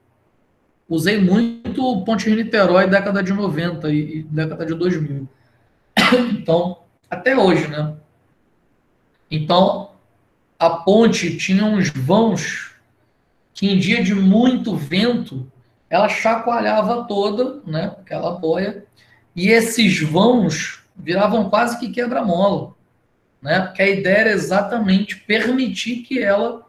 usei muito o Ponte Rio-Niterói década de 90 e década de 2000. Então, até hoje, né? Então, a ponte tinha uns vãos que em dia de muito vento, ela chacoalhava toda, né? Aquela boia, e esses vãos viravam quase que quebra-mola, né? Porque a ideia era exatamente permitir que ela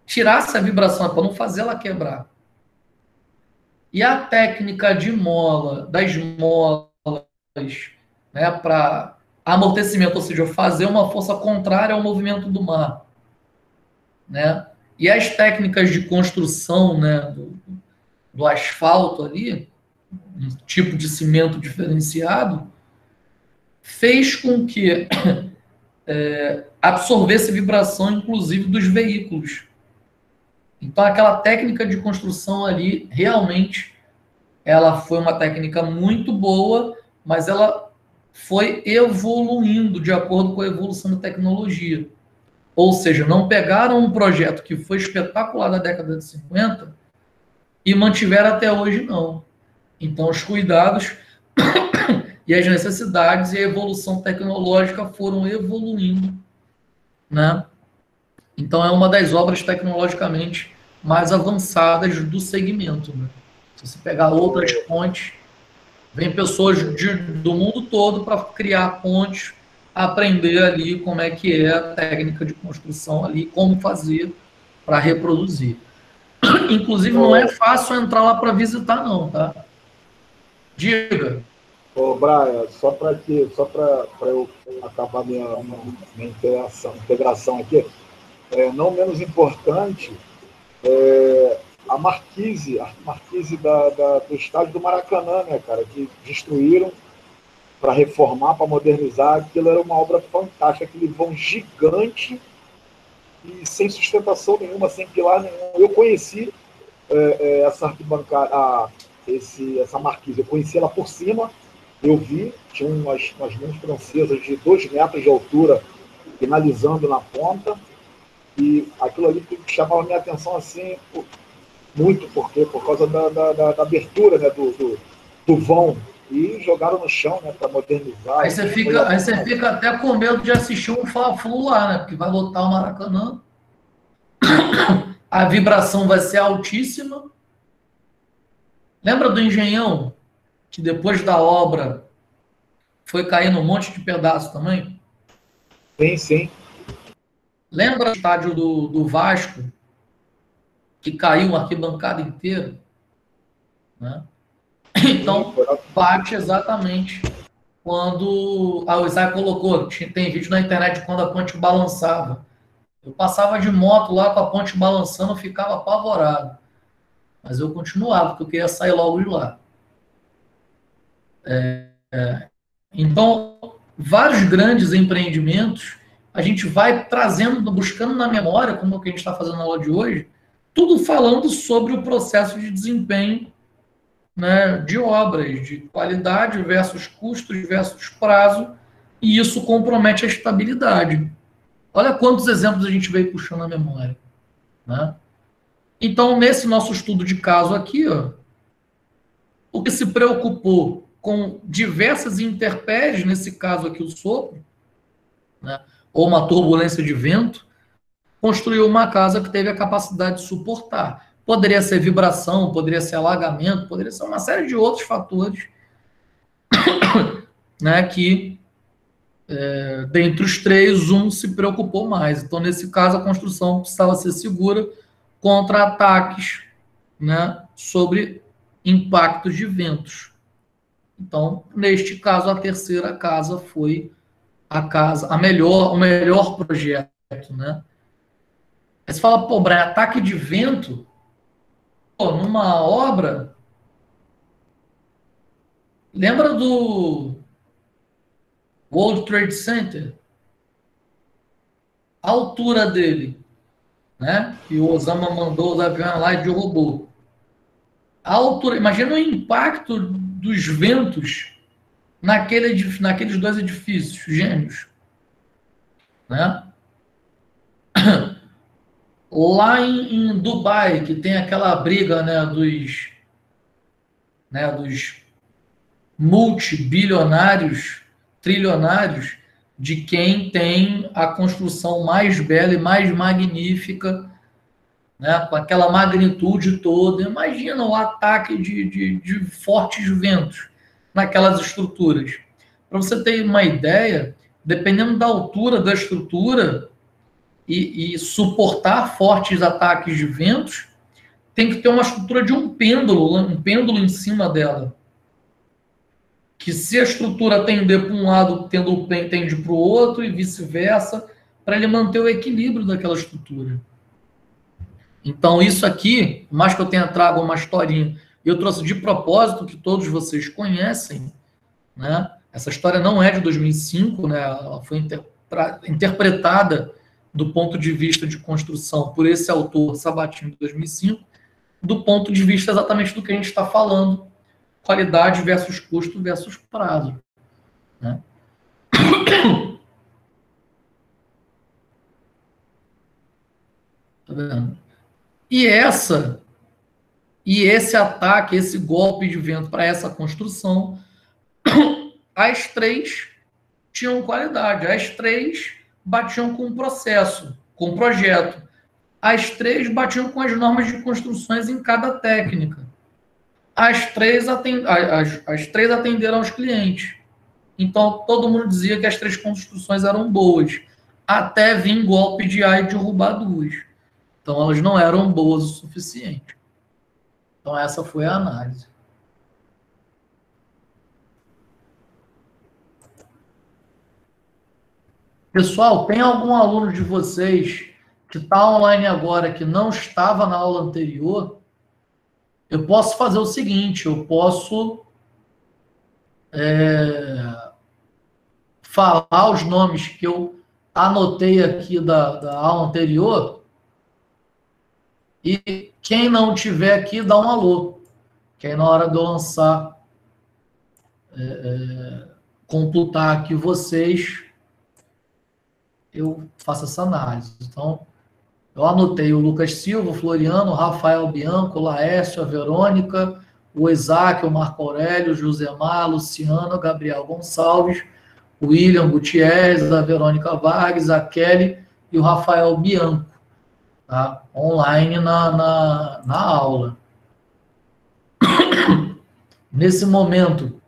tirasse a vibração, para não fazer ela quebrar. E a técnica de mola, das molas, né, para amortecimento, ou seja, fazer uma força contrária ao movimento do mar, né? E as técnicas de construção, né, do asfalto ali, um tipo de cimento diferenciado, fez com que absorvesse vibração, inclusive, dos veículos. Então, aquela técnica de construção ali, realmente, ela foi uma técnica muito boa, mas ela foi evoluindo de acordo com a evolução da tecnologia. Ou seja, não pegaram um projeto que foi espetacular da década de 50 e mantiveram até hoje, não. Então, os cuidados e as necessidades e a evolução tecnológica foram evoluindo, né? Então, é uma das obras tecnologicamente mais avançadas do segmento, né? Se você pegar outras pontes, vem pessoas do mundo todo para criar pontes, aprender ali como é que é a técnica de construção ali, como fazer para reproduzir. Inclusive, não é fácil entrar lá para visitar, não, tá? Diga. Ô, Brian, só para eu acabar minha integração aqui, não menos importante, a marquise do estádio do Maracanã, né, cara, que destruíram para reformar, para modernizar. Aquilo era uma obra fantástica, aquele vão gigante e sem sustentação nenhuma, sem pilar nenhum. Eu conheci essa arquibancada, essa marquise, eu conheci ela por cima, eu vi, tinha umas mãos francesas de 2 metros de altura finalizando na ponta, e aquilo ali chamava minha atenção assim, muito, por causa da abertura, né, do vão, e jogaram no chão, né, para modernizar. Aí você fica até com medo de assistir um Fla-Flu lá, né, porque vai lotar o Maracanã, a vibração vai ser altíssima. Lembra do Engenhão, que depois da obra foi caindo um monte de pedaço também? Sim, sim. Lembra do estádio do Vasco, que caiu uma arquibancada inteira? Né? Então, bate exatamente quando... o Isaac colocou, tem vídeo na internet quando a ponte balançava. Eu passava de moto lá com a ponte balançando, eu ficava apavorado. Mas eu continuava, porque eu queria sair logo de lá. Então, vários grandes empreendimentos, a gente vai trazendo, buscando na memória, como o que a gente está fazendo na aula de hoje, tudo falando sobre o processo de desempenho, né, de obras, de qualidade versus custos versus prazo, e isso compromete a estabilidade. Olha quantos exemplos a gente veio puxando na memória, né? Então, nesse nosso estudo de caso aqui, ó, o que se preocupou com diversas intempéries, nesse caso aqui o sopro, né, ou uma turbulência de vento, construiu uma casa que teve a capacidade de suportar. Poderia ser vibração, poderia ser alagamento, poderia ser uma série de outros fatores, né, que, dentre os três, um se preocupou mais. Então, nesse caso, a construção precisava ser segura contra ataques, né, sobre impactos de ventos. Então, neste caso, a terceira casa foi o melhor projeto, né? Aí você fala, pô, Brian, ataque de vento, pô, numa obra, lembra do World Trade Center? A altura dele, né? E o Osama mandou os aviões lá e derrubou. A altura, imagina o impacto dos ventos naqueles dois edifícios gêmeos, né? Lá em Dubai, que tem aquela briga, né, dos multibilionários, trilionários, de quem tem a construção mais bela e mais magnífica, né, com aquela magnitude toda. Imagina o ataque de fortes ventos naquelas estruturas. Para você ter uma ideia, dependendo da altura da estrutura e suportar fortes ataques de ventos, tem que ter uma estrutura de um pêndulo em cima dela. Que se a estrutura tender para um lado, o pêndulo tende para o outro e vice-versa, para ele manter o equilíbrio daquela estrutura. Então, isso aqui, mais que eu tenha trago uma historinha, eu trouxe de propósito, que todos vocês conhecem, né? Essa história não é de 2005, né? Ela foi interpretada do ponto de vista de construção por esse autor, Sabatini, de 2005, do ponto de vista exatamente do que a gente está falando, qualidade versus custo versus prazo, né? Tá vendo? E esse ataque, esse golpe de vento para essa construção, as três tinham qualidade, as três batiam com o processo, com o projeto. As três batiam com as normas de construções em cada técnica. As três atenderam aos clientes. Então, todo mundo dizia que as três construções eram boas, até vir golpe de ar e derrubar duas. Então, elas não eram boas o suficiente. Então, essa foi a análise. Pessoal, tem algum aluno de vocês que está online agora, que não estava na aula anterior? Eu posso fazer o seguinte, eu posso falar os nomes que eu anotei aqui da aula anterior, e quem não tiver aqui, dá um alô, que aí na hora de eu lançar, computar aqui vocês, eu faço essa análise. Então, eu anotei o Lucas Silva, o Floriano, o Rafael Bianco, o Laércio, a Verônica, o Isaac, o Marco Aurélio, o Josemar, a Luciana, o Gabriel Gonçalves, o William Gutierrez, a Verônica Vargas, a Kelly e o Rafael Bianco, tá? Online na aula. Nesse momento,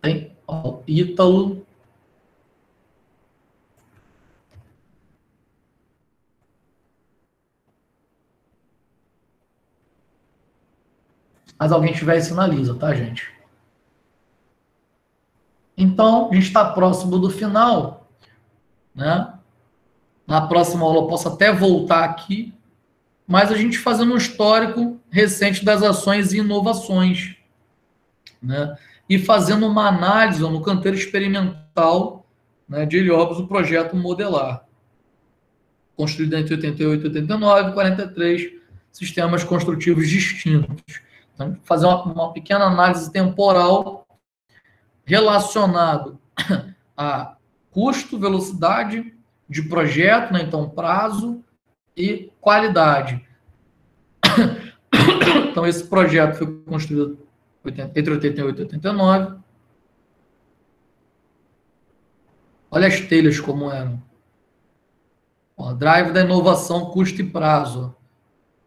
tem o Ítalo. Mas alguém tiver, sinaliza, tá, gente? Então, a gente está próximo do final, né? Na próxima aula eu posso até voltar aqui, mas a gente fazendo um histórico recente das ações e inovações, né? E fazendo uma análise no canteiro experimental, né, de Heliópolis, o projeto Modelar, construído entre 88 e 89, 43 sistemas construtivos distintos. Então, fazer uma pequena análise temporal relacionado a custo, velocidade de projeto, né? Então prazo e qualidade. Então, esse projeto foi construído entre 88 e 89. Olha as telhas como eram. Ó, drive da inovação, custo e prazo.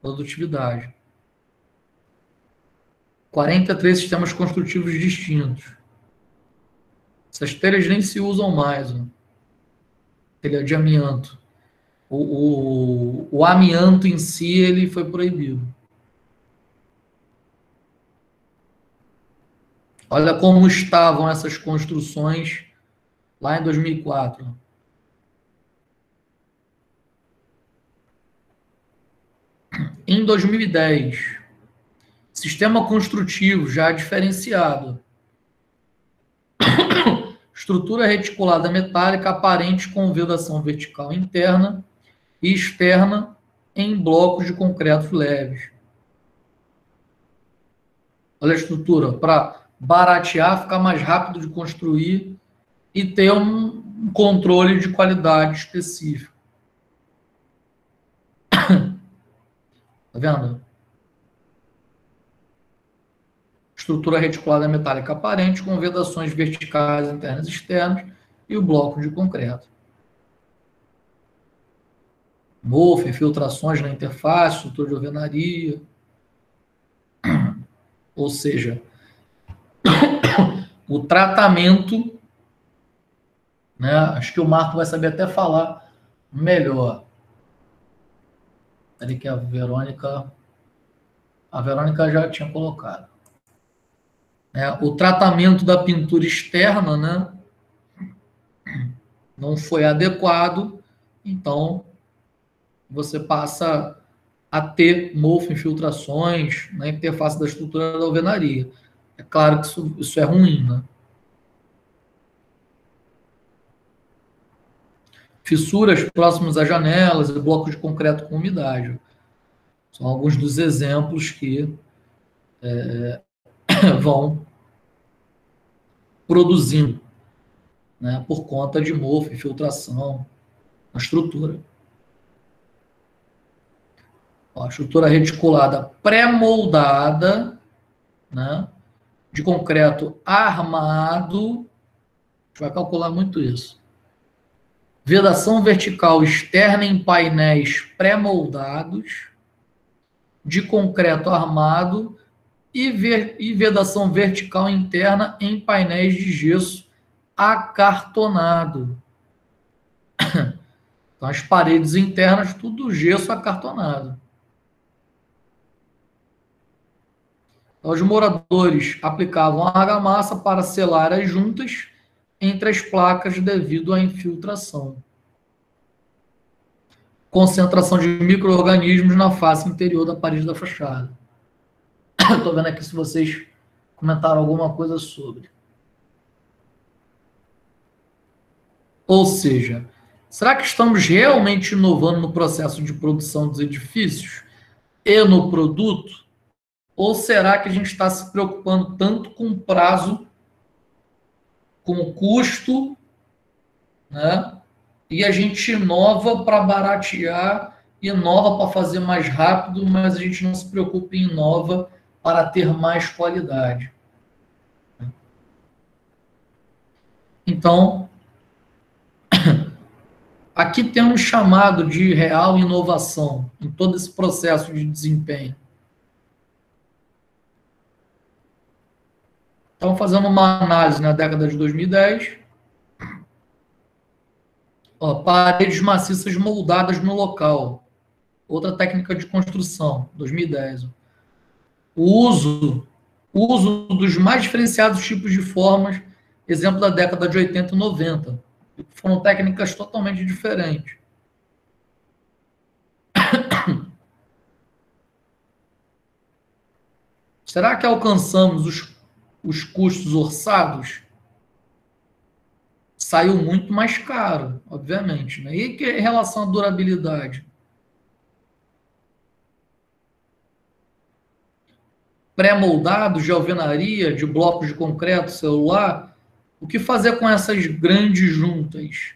Produtividade. 43 sistemas construtivos distintos. Essas telhas nem se usam mais. Ó. Telha de amianto. O amianto em si ele foi proibido. Olha como estavam essas construções lá em 2004. Em 2010, sistema construtivo já diferenciado. Estrutura reticulada metálica aparente com vedação vertical interna e externa em blocos de concreto leves. Olha a estrutura, para baratear, ficar mais rápido de construir e ter um controle de qualidade específico. Tá vendo? Estrutura reticulada metálica aparente com vedações verticais internas e externas e o bloco de concreto. Mofo, infiltrações na interface, estrutura de alvenaria. Ou seja, o tratamento, né? Acho que o Marco vai saber até falar melhor. Ali que a Verônica já tinha colocado. O tratamento da pintura externa, né, não foi adequado, então você passa a ter mofo, infiltrações na interface da estrutura da alvenaria. É claro que isso é ruim, né? Fissuras próximas às janelas e blocos de concreto com umidade. São alguns dos exemplos que vão produzindo, né, por conta de mofo, infiltração na estrutura. Ó, a estrutura reticulada pré-moldada, né, de concreto armado, a gente vai calcular muito isso. Vedação vertical externa em painéis pré-moldados, de concreto armado e vedação vertical interna em painéis de gesso acartonado. Então, as paredes internas, tudo gesso acartonado. Então, os moradores aplicavam argamassa para selar as juntas entre as placas devido à infiltração. Concentração de micro-organismos na face interior da parede da fachada. Estou vendo aqui se vocês comentaram alguma coisa sobre. Ou seja, será que estamos realmente inovando no processo de produção dos edifícios e no produto? Ou será que a gente está se preocupando tanto com o prazo, com o custo, né? E a gente inova para baratear, inova para fazer mais rápido, mas a gente não se preocupa em inova para ter mais qualidade. Então, aqui temos chamado de real inovação em todo esse processo de desempenho. Estamos fazendo uma análise na década de 2010. Ó, paredes maciças moldadas no local. Outra técnica de construção, 2010. O uso dos mais diferenciados tipos de formas, exemplo da década de 80 e 90. Foram técnicas totalmente diferentes. Será que alcançamos os custos orçados? Saiu muito mais caro, obviamente. Né? E que em relação à durabilidade? pré-moldados de alvenaria, de blocos de concreto celular, o que fazer com essas grandes juntas?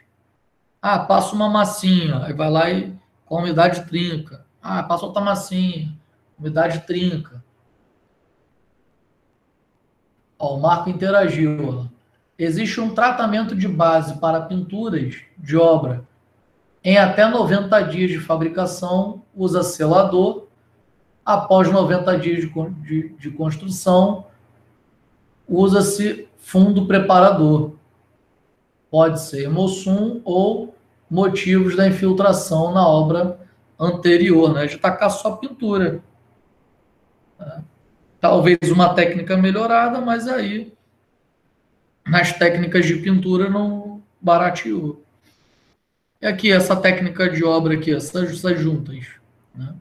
Ah, passa uma massinha, aí vai lá e com a umidade trinca. Ah, passa outra massinha, umidade trinca. Ó, o Marco interagiu. Ó. Existe um tratamento de base para pinturas de obra. Em até 90 dias de fabricação, usa selador. Após 90 dias de construção, usa-se fundo preparador. Pode ser Hemossum ou motivos da infiltração na obra anterior, né? De tacar só pintura. Talvez uma técnica melhorada, mas aí nas técnicas de pintura não barateou. E aqui, essa técnica de obra aqui, essas juntas. Né?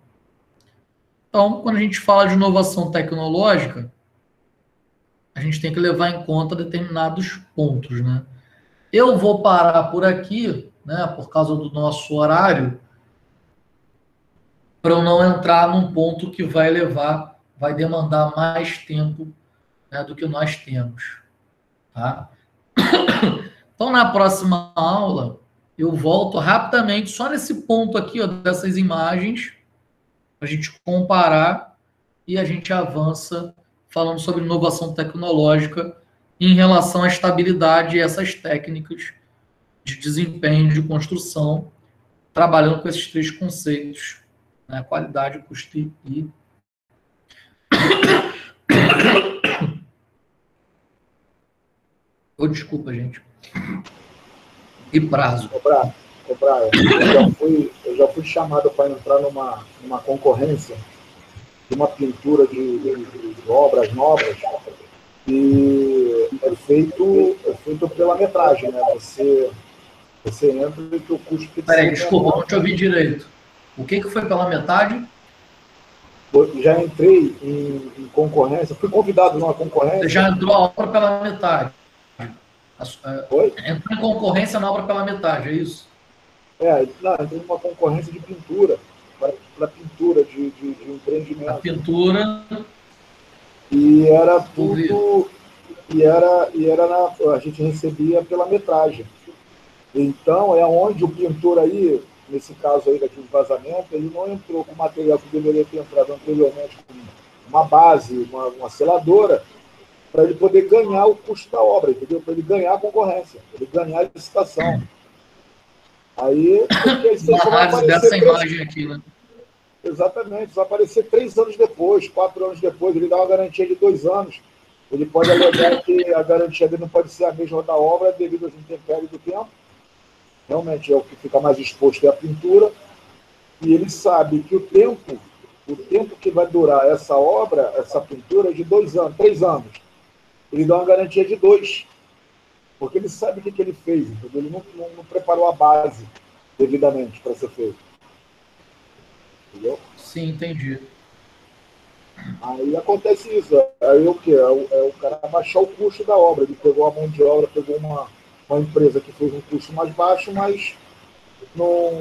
Então, quando a gente fala de inovação tecnológica, a gente tem que levar em conta determinados pontos, né? Eu vou parar por aqui, né, por causa do nosso horário, para eu não entrar num ponto que vai demandar mais tempo, né, do que nós temos. Tá? Então, na próxima aula, eu volto rapidamente só nesse ponto aqui, ó, dessas imagens, para a gente comparar e a gente avança falando sobre inovação tecnológica em relação à estabilidade e essas técnicas de desempenho de construção, trabalhando com esses três conceitos, né? Qualidade, custo e... Oh, desculpa, gente. E prazo. Eu já fui chamado para entrar numa concorrência de uma pintura de obras novas e é feito pela metragem, né? Você entra e o custo fixa. Peraí, desculpa, não te ouvi direito. O que foi pela metade? Já entrei em concorrência, fui convidado numa concorrência. Você já entrou a obra pela metade? Oi? Entrou em concorrência na obra pela metade, é isso? Entrei numa concorrência de pintura, para pintura de empreendimento. A pintura. E era tudo. A gente recebia pela metragem. Então, é onde o pintor aí, nesse caso aí daqui do vazamento, ele não entrou com o material que deveria ter entrado anteriormente, com uma base, uma seladora, para ele poder ganhar o custo da obra, entendeu? Para ele ganhar a concorrência, para ele ganhar a licitação. Aí, uma análise dessa imagem aqui, né? Exatamente, vai aparecer 3 anos depois, 4 anos depois, ele dá uma garantia de 2 anos. Ele pode alegar que a garantia dele não pode ser a mesma da obra devido às intempéries do tempo. Realmente é o que fica mais exposto é a pintura. E ele sabe que o tempo que vai durar essa obra, essa pintura, é de 2 anos, 3 anos. Ele dá uma garantia de 2. Porque ele sabe o que ele fez, entendeu? Ele não preparou a base devidamente para ser feito. Entendeu? Sim, entendi. Aí acontece isso. Aí o quê? É o cara abaixar o custo da obra. Ele pegou a mão de obra, pegou uma empresa que fez um custo mais baixo, mas não...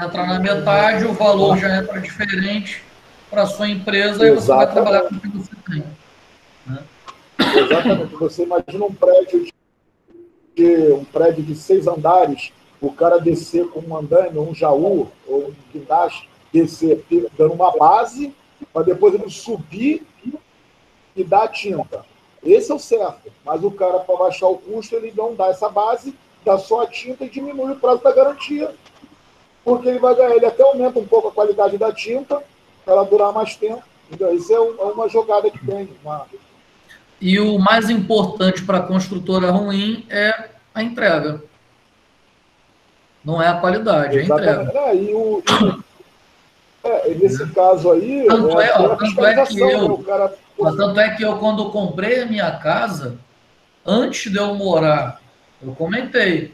Entra na metade, o valor já entra diferente para a sua empresa e você vai trabalhar com o que você tem. Né? Exatamente. Você imagina um prédio de 6 andares, o cara descer com um andaime, um jaú, ou um guindaste, descer dando uma base, para depois ele subir e dar a tinta. Esse é o certo. Mas o cara, para baixar o custo, ele não dá essa base, dá só a tinta e diminui o prazo da garantia. Porque ele vai ganhar, ele até aumenta um pouco a qualidade da tinta, para ela durar mais tempo. Então, isso é uma jogada que tem. E o mais importante para a construtora ruim é a entrega. Não é a qualidade, é a entrega. Nesse caso aí... Tanto é que eu, quando comprei a minha casa, antes de eu morar, eu comentei,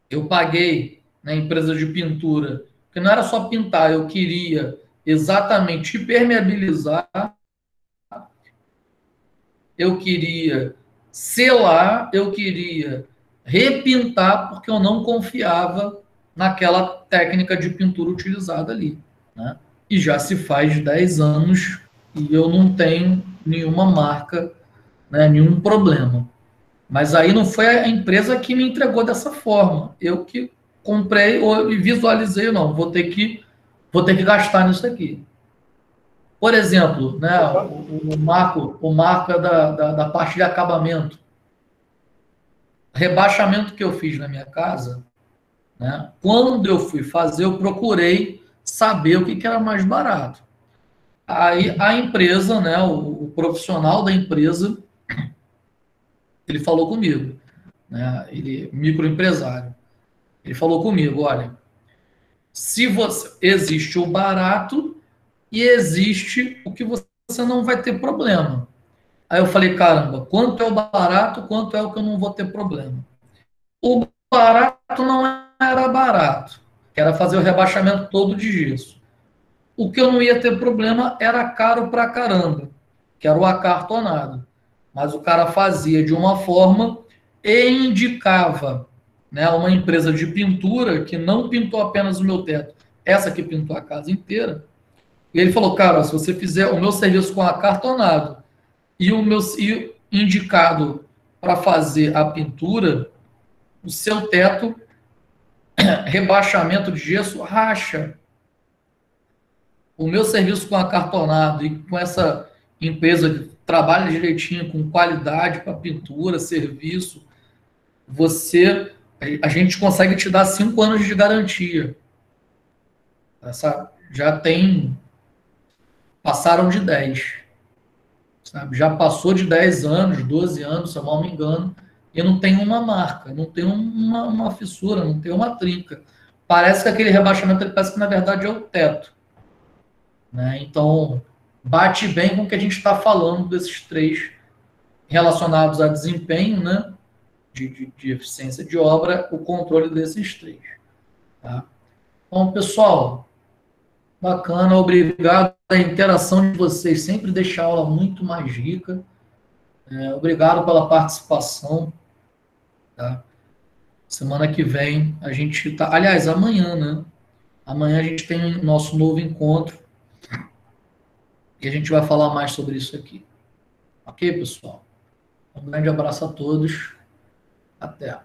eu paguei na empresa de pintura, porque não era só pintar, eu queria exatamente impermeabilizar, eu queria selar, eu queria repintar, porque eu não confiava naquela técnica de pintura utilizada ali. Né? E já se faz 10 anos e eu não tenho nenhuma marca, né, nenhum problema. Mas aí não foi a empresa que me entregou dessa forma. Eu que comprei ou visualizei, não, vou ter que gastar nisso aqui. Por exemplo, né, o marco é da parte de acabamento. Rebaixamento que eu fiz na minha casa, né, quando eu fui fazer, eu procurei saber o que era mais barato. Aí a empresa, né, o profissional da empresa, ele falou comigo, né, ele microempresário. Ele falou comigo, olha, se você existe o barato e existe o que você não vai ter problema. Aí eu falei, caramba, quanto é o barato, quanto é o que eu não vou ter problema? O barato não era barato, que era fazer o rebaixamento todo de gesso. O que eu não ia ter problema era caro pra caramba, que era o acartonado. Mas o cara fazia de uma forma e indicava, né, uma empresa de pintura que não pintou apenas o meu teto, essa que pintou a casa inteira. E ele falou, cara, se você fizer o meu serviço com acartonado e o meu indicado para fazer a pintura, o seu teto, rebaixamento de gesso, racha. O meu serviço com acartonado e com essa empresa que trabalha direitinho, com qualidade para pintura, serviço, a gente consegue te dar 5 anos de garantia. Já tem, passaram de 10. Sabe? Já passou de 10 anos, 12 anos, se eu não me engano, e não tem uma marca, não tem uma fissura, não tem uma trinca. Parece que aquele rebaixamento, ele parece que na verdade é o teto. Né? Então, bate bem com o que a gente está falando desses três relacionados a desempenho, né? De eficiência de obra, o controle desses três. Tá? Então, pessoal, bacana, obrigado. A interação de vocês sempre deixa a aula muito mais rica. Obrigado pela participação. Tá? Semana que vem a gente tá. Aliás, amanhã, né? Amanhã a gente tem o nosso novo encontro e a gente vai falar mais sobre isso aqui. Ok, pessoal? Um grande abraço a todos. Até.